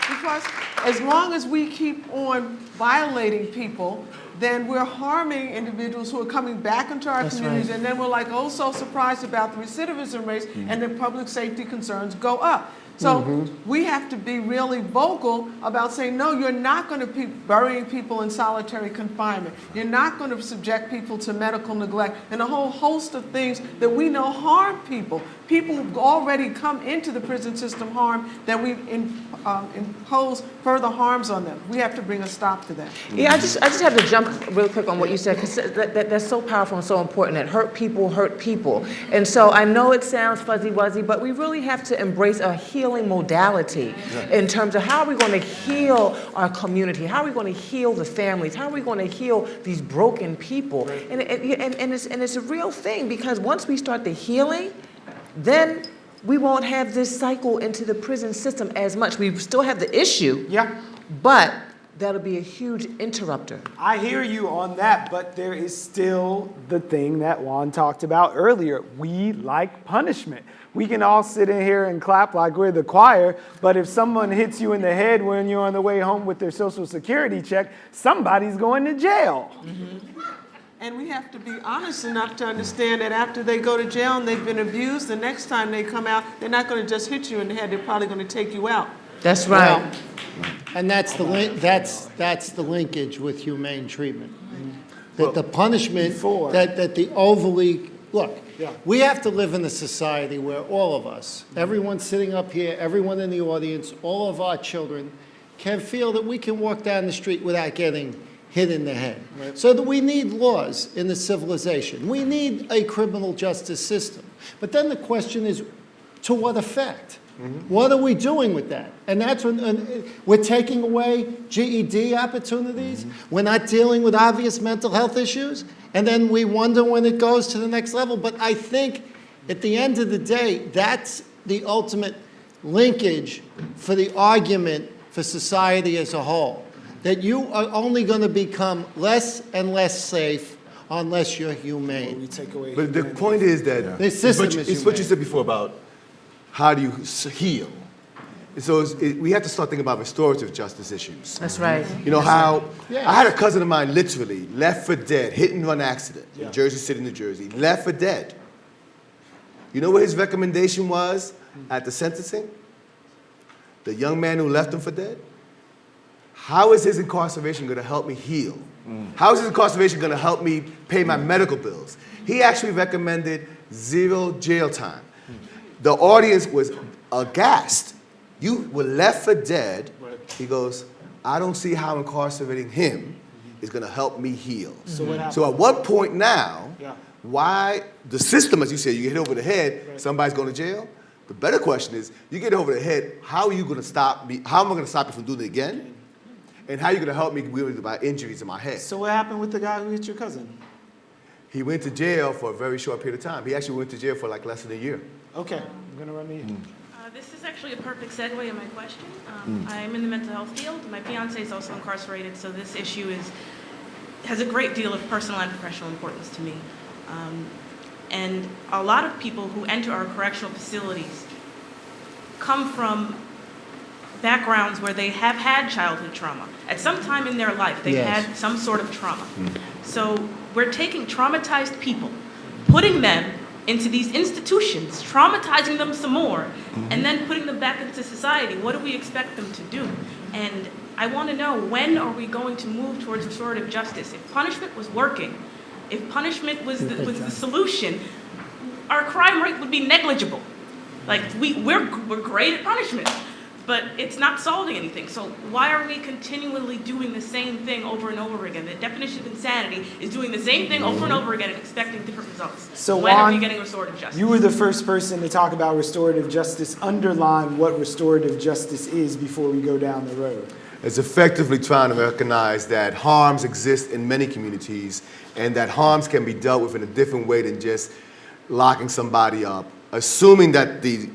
[SPEAKER 3] Because as long as we keep on violating people, then we're harming individuals who are coming back into our communities, and then we're like, oh, so surprised about the recidivism rates, and the public safety concerns go up. So we have to be really vocal about saying, no, you're not going to be burying people in solitary confinement. You're not going to subject people to medical neglect and a whole host of things that we know harm people. People who've already come into the prison system harm, that we impose further harms on them. We have to bring a stop to that.
[SPEAKER 4] Yeah, I just have to jump real quick on what you said, because that's so powerful and so important, that hurt people. And so I know it sounds fuzzy-wuzzy, but we really have to embrace a healing modality in terms of how are we going to heal our community, how are we going to heal the families, how are we going to heal these broken people. And it's a real thing, because once we start the healing, then we won't have this cycle into the prison system as much. We still have the issue, but that'll be a huge interrupter.
[SPEAKER 1] I hear you on that, but there is still the thing that Juan talked about earlier. We like punishment. We can all sit in here and clap like we're the choir, but if someone hits you in the head when you're on the way home with their Social Security check, somebody's going to jail.
[SPEAKER 3] And we have to be honest enough to understand that after they go to jail and they've been abused, the next time they come out, they're not going to just hit you in the head, they're probably going to take you out.
[SPEAKER 4] That's right.
[SPEAKER 6] And that's the linkage with humane treatment. That the punishment, that the overly, look, we have to live in a society where all of us, everyone sitting up here, everyone in the audience, all of our children can feel that we can walk down the street without getting hit in the head. So that we need laws in the civilization. We need a criminal justice system. But then the question is, to what effect? What are we doing with that? And that's when we're taking away GED opportunities. We're not dealing with obvious mental health issues. And then we wonder when it goes to the next level. But I think at the end of the day, that's the ultimate linkage for the argument for society as a whole. That you are only going to become less and less safe unless you're humane.
[SPEAKER 1] We take away
[SPEAKER 8] But the point is that it's what you said before about how do you heal. So we have to start thinking about restorative justice issues.
[SPEAKER 4] That's right.
[SPEAKER 8] You know how I had a cousin of mine literally left for dead, hit and run accident in Jersey City, New Jersey, left for dead. You know what his recommendation was at the sentencing? The young man who left him for dead? How is his incarceration going to help me heal? How is his incarceration going to help me pay my medical bills? He actually recommended 0 jail time. The audience was aghast. You were left for dead. He goes, I don't see how incarcerating him is going to help me heal. So at what point now, why the system, as you said, you get hit over the head, somebody's going to jail? The better question is, you get over the head, how are you going to stop me? How am I going to stop you from doing it again? And how are you going to help me with my injuries in my head?
[SPEAKER 1] So what happened with the guy who hit your cousin?
[SPEAKER 8] He went to jail for a very short period of time. He actually went to jail for like less than a year.
[SPEAKER 1] Okay, I'm going to run you.
[SPEAKER 12] This is actually a perfect segue in my question. I'm in the mental health field. My fiance is also incarcerated, so this issue has a great deal of personal and professional importance to me. And a lot of people who enter our correctional facilities come from backgrounds where they have had childhood trauma. At some time in their life, they've had some sort of trauma. So we're taking traumatized people, putting them into these institutions, traumatizing them some more, and then putting them back into society. What do we expect them to do? And I want to know, when are we going to move towards restorative justice? If punishment was working, if punishment was the solution, our crime rate would be negligible. Like, we're great at punishment, but it's not solving anything. So why are we continually doing the same thing over and over again? The definition of insanity is doing the same thing over and over again and expecting different results.
[SPEAKER 1] So
[SPEAKER 12] when
[SPEAKER 1] Juan,
[SPEAKER 12] are we getting restorative justice?
[SPEAKER 1] You were the first person to talk about restorative justice. Underline what restorative justice is before we go down the road.
[SPEAKER 8] It's effectively trying to recognize that harms exist in many communities and that harms can be dealt with in a different way than just locking somebody up, assuming that the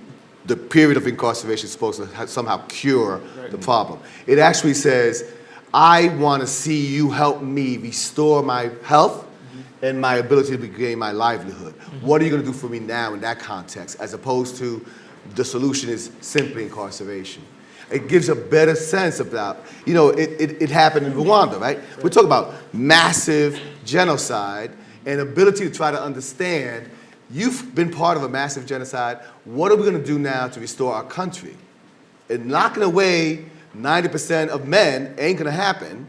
[SPEAKER 8] period of incarceration is supposed to somehow cure the problem. It actually says, I want to see you help me restore my health and my ability to regain my livelihood. What are you going to do for me now in that context, as opposed to the solution is simply incarceration? It gives a better sense about, you know, it happened in Rwanda, right? We're talking about massive genocide and ability to try to understand, you've been part of a massive genocide. What are we going to do now to restore our country? And knocking away 90% of men ain't gonna happen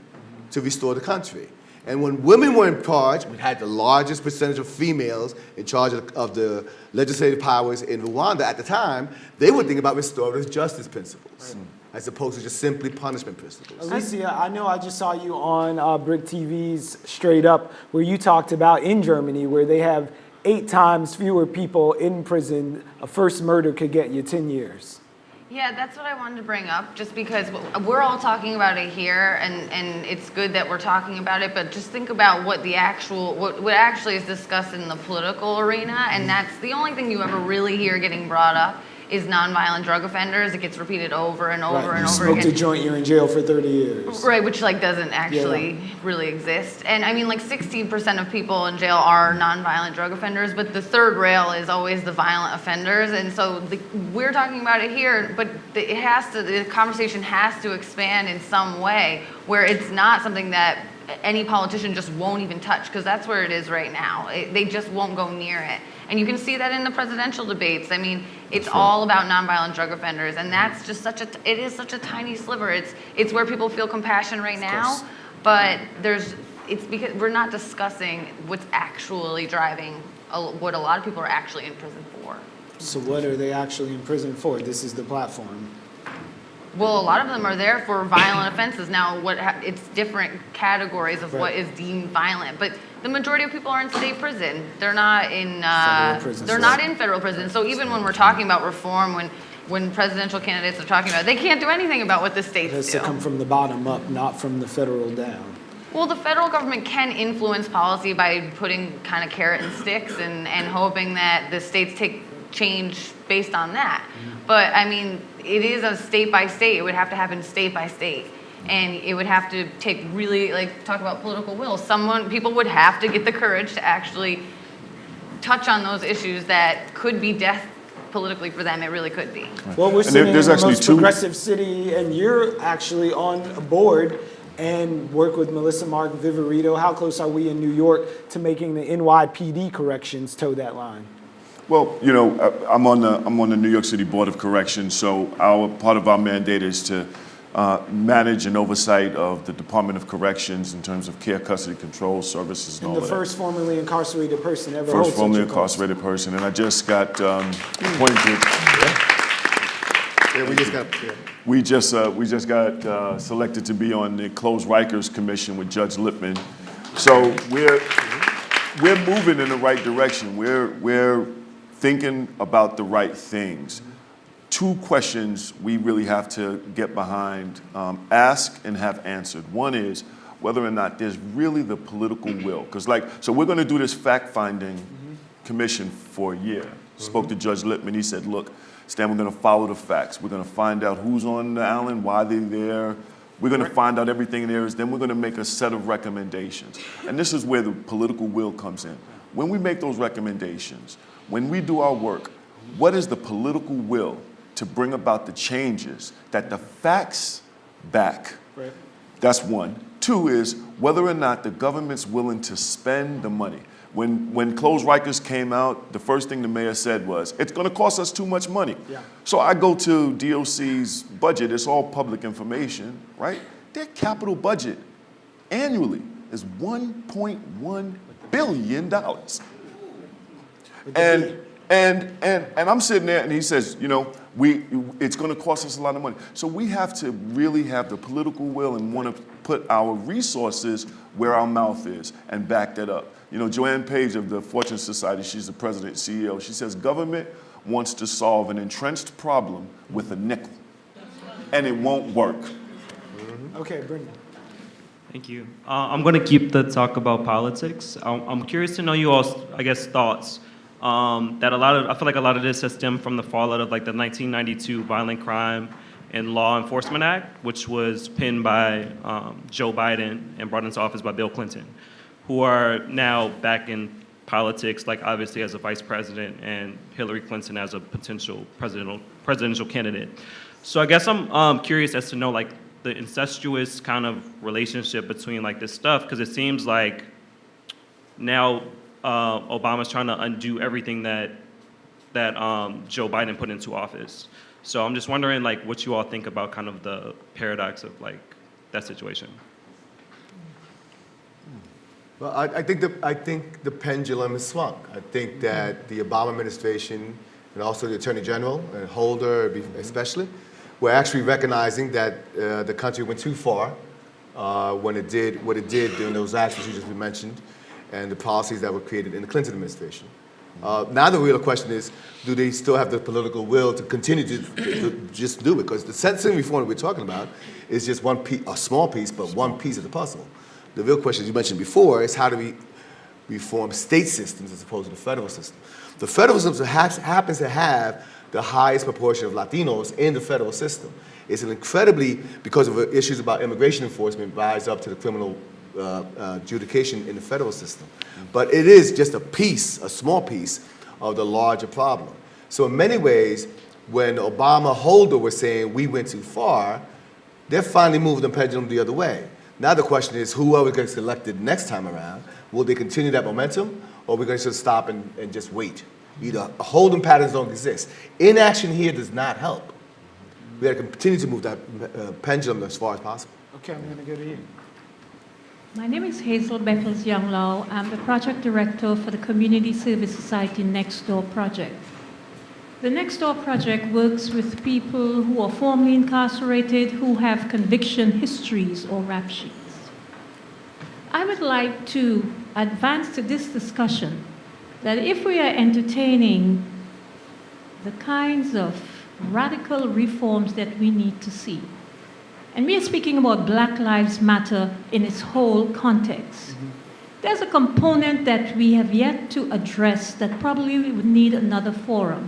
[SPEAKER 8] to restore the country. And when women were in charge, we had the largest percentage of females in charge of the legislative powers in Rwanda at the time. They were thinking about restorative justice principles, as opposed to just simply punishment principles.
[SPEAKER 1] Alysia, I know I just saw you on BRIC TV's Straight Up, where you talked about in Germany, where they have 8 times fewer people in prison. A first murder could get you 10 years.
[SPEAKER 5] Yeah, that's what I wanted to bring up, just because we're all talking about it here, and it's good that we're talking about it, but just think about what what actually is discussed in the political arena, and that's the only thing you ever really hear getting brought up is nonviolent drug offenders. It gets repeated over and over and over again.
[SPEAKER 1] You smoked a joint, you're in jail for 30 years.
[SPEAKER 5] Right, which like doesn't actually really exist. And I mean, like 16% of people in jail are nonviolent drug offenders, but the third rail is always the violent offenders. And so we're talking about it here, but the conversation has to expand in some way where it's not something that any politician just won't even touch, because that's where it is right now. They just won't go near it. And you can see that in the presidential debates. I mean, it's all about nonviolent drug offenders, and that's just it is such a tiny sliver. It's where people feel compassion right now, but it's because we're not discussing what's actually driving what a lot of people are actually in prison for.
[SPEAKER 1] So what are they actually in prison for? This is the platform.
[SPEAKER 5] Well, a lot of them are there for violent offenses. Now, it's different categories of what is deemed violent, but the majority of people are in state prison. They're not in federal prison. So even when we're talking about reform, when presidential candidates are talking about it, they can't do anything about what the states do.
[SPEAKER 1] It has to come from the bottom up, not from the federal down.
[SPEAKER 5] Well, the federal government can influence policy by putting kind of carrot and sticks and hoping that the states take change based on that. But I mean, it is a state by state. It would have to happen state by state. And it would have to take really, talk about political will. People would have to get the courage to actually touch on those issues that could be death politically for them. It really could be.
[SPEAKER 1] Well, we're sitting in the most progressive city, and you're actually on a board and work with Melissa Mark Viverito. How close are we in New York to making the NYPD corrections toe that line?
[SPEAKER 7] Well, I'm on the New York City Board of Corrections, so part of our mandate is to manage and oversight of the Department of Corrections in terms of care, custody, control services, and all of that.
[SPEAKER 1] The first formerly incarcerated person ever holds
[SPEAKER 7] First formerly incarcerated person, and I just got appointed.
[SPEAKER 8] Yeah,
[SPEAKER 7] we just got selected to be on the Closed Rikers Commission with Judge Lippman. So we're moving in the right direction. We're thinking about the right things. 2 questions we really have to get behind, ask and have answered. One is whether or not there's really the political will. So we're gonna do this fact-finding commission for a year. Spoke to Judge Lippman, he said, look, Stan, we're gonna follow the facts. We're gonna find out who's on the island, why they're there. We're gonna find out everything there is, then we're gonna make a set of recommendations. And this is where the political will comes in. When we make those recommendations, when we do our work, what is the political will to bring about the changes that the facts back?
[SPEAKER 1] Right.
[SPEAKER 7] That's 1. 2 is whether or not the government's willing to spend the money. When Closed Rikers came out, the first thing the mayor said was, it's gonna cost us too much money.
[SPEAKER 1] Yeah.
[SPEAKER 7] So I go to DOC's budget, it's all public information, right? Their capital budget annually is $1.1 billion. And I'm sitting there and he says, it's gonna cost us a lot of money. So we have to really have the political will and want to put our resources where our mouth is and back that up. Joanne Page of the Fortune Society, she's the president and CEO, she says government wants to solve an entrenched problem with a nickel, and it won't work.
[SPEAKER 1] Okay, Brendan.
[SPEAKER 13] Thank you. I'm going to keep the talk about politics. I'm curious to know you all's, thoughts. I feel like a lot of this has stemmed from the fallout of the 1992 Violent Crime and Law Enforcement Act, which was penned by Joe Biden and brought into office by Bill Clinton, who are now back in politics, obviously as a vice president and Hillary Clinton as a potential presidential candidate. So I guess I'm curious as to know the incestuous kind of relationship between this stuff, because it seems like now Obama's trying to undo everything that Joe Biden put into office. So I'm just wondering, like, what you all think about kind of the paradox of like that situation.
[SPEAKER 8] Well, I think the pendulum has swung. I think that the Obama administration and also the Attorney General and Holder especially, were actually recognizing that the country went too far when it did what it did during those actions you just mentioned and the policies that were created in the Clinton administration. Now the real question is, do they still have the political will to continue to just do it? Because the sentencing reform we're talking about is just one piece, a small piece, but one piece of the puzzle. The real question, as you mentioned before, is how do we reform state systems as opposed to the federal system? The federal system happens to have the highest proportion of Latinos in the federal system. It's an incredibly, because of issues about immigration enforcement, rise up to the criminal adjudication in the federal system. But it is just a piece, a small piece of the larger problem. So in many ways, when Obama Holder was saying we went too far, they're finally moving the pendulum the other way. Now the question is, whoever gets elected next time around, will they continue that momentum, or are we going to just stop and just wait? Either holding patterns don't exist. Inaction here does not help. We have to continue to move that pendulum as far as possible.
[SPEAKER 1] Okay, I'm going to go to you.
[SPEAKER 14] My name is Hazel Beckles Younglaw. I'm the project director for the Community Service Society Next Door project. The Next Door project works with people who are formerly incarcerated who have conviction histories or rap sheets. I would like to advance to this discussion that if we are entertaining the kinds of radical reforms that we need to see, and we are speaking about Black Lives Matter in its whole context, there's a component that we have yet to address that probably we would need another forum.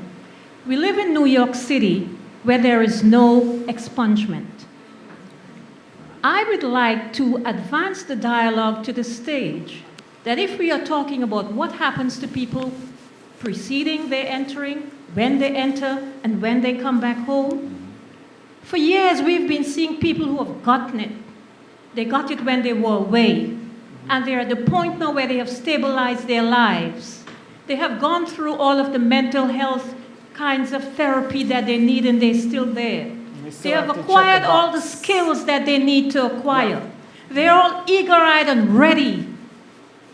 [SPEAKER 14] We live in New York City where there is no expungement. I would like to advance the dialogue to the stage that if we are talking about what happens to people preceding their entering, when they enter, and when they come back home, for years we've been seeing people who have gotten it. They got it when they were away, and they're at the point now where they have stabilized their lives. They have gone through all of the mental health kinds of therapy that they need, and they're still there. They have acquired all the skills that they need to acquire. They're all eager-eyed and ready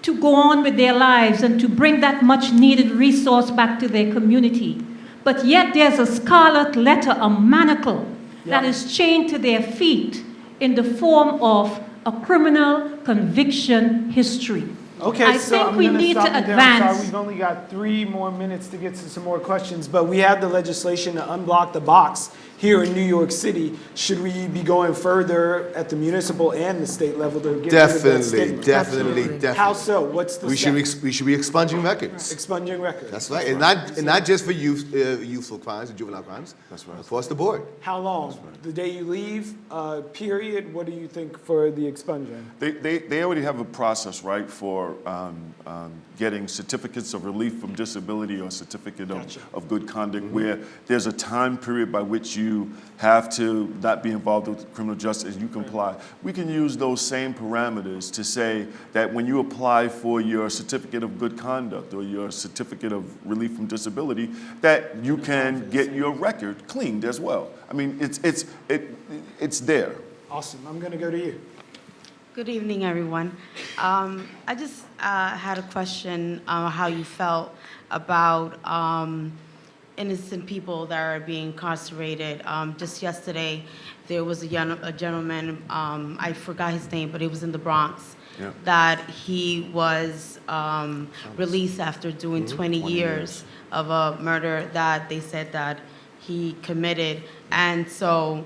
[SPEAKER 14] to go on with their lives and to bring that much needed resource back to their community. But yet there's a scarlet letter, a manacle, that is chained to their feet in the form of a criminal conviction history.
[SPEAKER 1] Okay,
[SPEAKER 14] I
[SPEAKER 1] so
[SPEAKER 14] think
[SPEAKER 1] I'm
[SPEAKER 14] we
[SPEAKER 1] gonna
[SPEAKER 14] need
[SPEAKER 1] stop
[SPEAKER 14] to
[SPEAKER 1] you there. I'm
[SPEAKER 14] advance.
[SPEAKER 1] sorry, we've only got 3 more minutes to get to some more questions, but we have the legislation to unblock the box here in New York City. Should we be going further at the municipal and the state level to get rid of that stigma?
[SPEAKER 8] Definitely.
[SPEAKER 1] How so? What's the
[SPEAKER 8] we should be expunging records.
[SPEAKER 1] Expunging records.
[SPEAKER 8] That's right, and not just for youthful crimes and juvenile crimes. That's right. Across the board.
[SPEAKER 1] How long? The day you leave, period? What do you think for the expunging?
[SPEAKER 7] They already have a process, right, for getting certificates of relief from disability or certificate of good conduct, where there's a time period by which you have to not be involved with criminal justice and you comply. We can use those same parameters to say that when you apply for your certificate of good conduct or your certificate of relief from disability, that you can get your record cleaned as well. I mean, it's there.
[SPEAKER 1] Awesome. I'm going to go to you.
[SPEAKER 15] Good evening, everyone. I just had a question on how you felt about innocent people that are being incarcerated. Just yesterday, there was a gentleman, I forgot his name, but it was in the Bronx, that he was released after doing 20 years of a murder that they said that he committed. And so,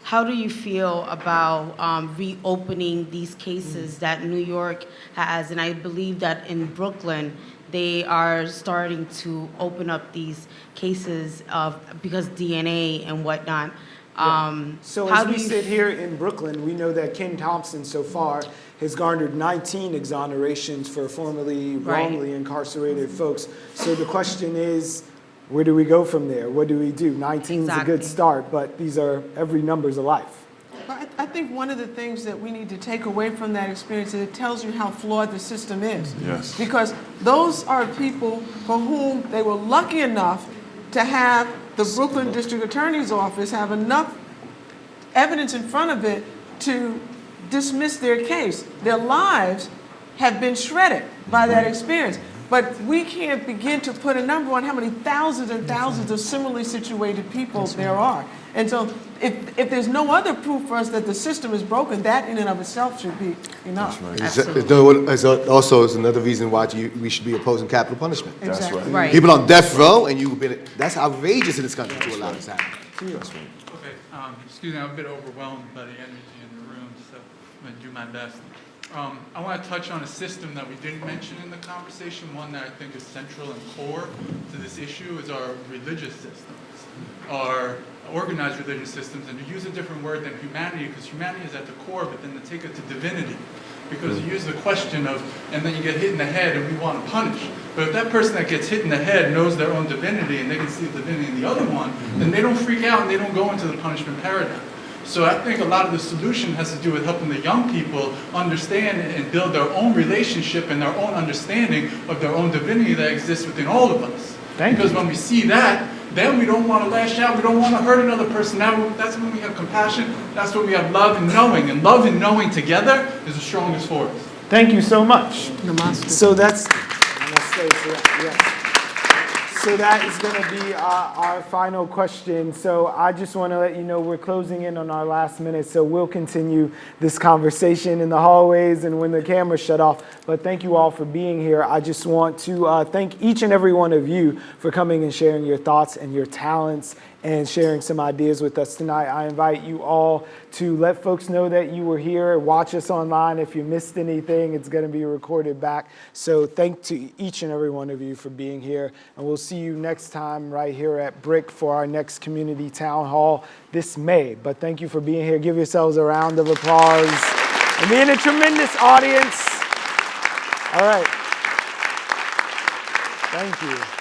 [SPEAKER 15] how do you feel about reopening these cases that New York has? And I believe that in Brooklyn, they are starting to open up these cases because DNA and whatnot.
[SPEAKER 1] So as we sit here in Brooklyn, we know that Ken Thompson so far has garnered 19 exonerations for formerly wrongly incarcerated folks. So the question is, where do we go from there? What do we do? 19 is a good start, but every number's a life.
[SPEAKER 3] I think one of the things that we need to take away from that experience is it tells you how flawed the system is.
[SPEAKER 7] Yes.
[SPEAKER 3] Because those are people for whom they were lucky enough to have the Brooklyn District Attorney's Office have enough evidence in front of it to dismiss their case. Their lives have been shredded by that experience. But we can't begin to put a number on how many thousands and thousands of similarly situated people there are. And so if there's no other proof for us that the system is broken, that in and of itself should be enough.
[SPEAKER 8] It's also is another reason why we should be opposing capital punishment.
[SPEAKER 3] Exactly.
[SPEAKER 8] That's right. People on death row, and you've been, that's outrageous in this country to allow this to happen. That's right.
[SPEAKER 16] Okay, excuse me, I'm a bit overwhelmed by the energy in the room, so I'm going to do my best. I want to touch on a system that we didn't mention in the conversation. One that I think is central and core to this issue is our religious systems, our organized religious systems, and to use a different word than humanity, because humanity is at the core, but then to take it to divinity. Because you use the question of, and then you get hit in the head and we want to punish. But if that person that gets hit in the head knows their own divinity and they can see the divinity in the other one, then they don't freak out and they don't go into the punishment paradigm. So I think a lot of the solution has to do with helping the young people understand and build their own relationship and their own understanding of their own divinity that exists within all of us. Because when we see that, then we don't want to lash out, we don't want to hurt another person. Now that's when we have compassion, that's when we have love and knowing. And love and knowing together is the strongest force.
[SPEAKER 1] Thank you so much.
[SPEAKER 3] Namaste.
[SPEAKER 1] So that's, so that is going to be our final question. So I just want to let you know we're closing in on our last minute, so we'll continue this conversation in the hallways and when the cameras shut off. But thank you all for being here. I just want to thank each and every one of you for coming and sharing your thoughts and your talents and sharing some ideas with us tonight. I invite you all to let folks know that you were here. Watch us online. If you missed anything, it's going to be recorded back. So thank to each and every one of you for being here. And we'll see you next time right here at BRIC for our next community town hall this May. But thank you for being here. Give yourselves a round of applause and being a tremendous audience. All right. Thank you.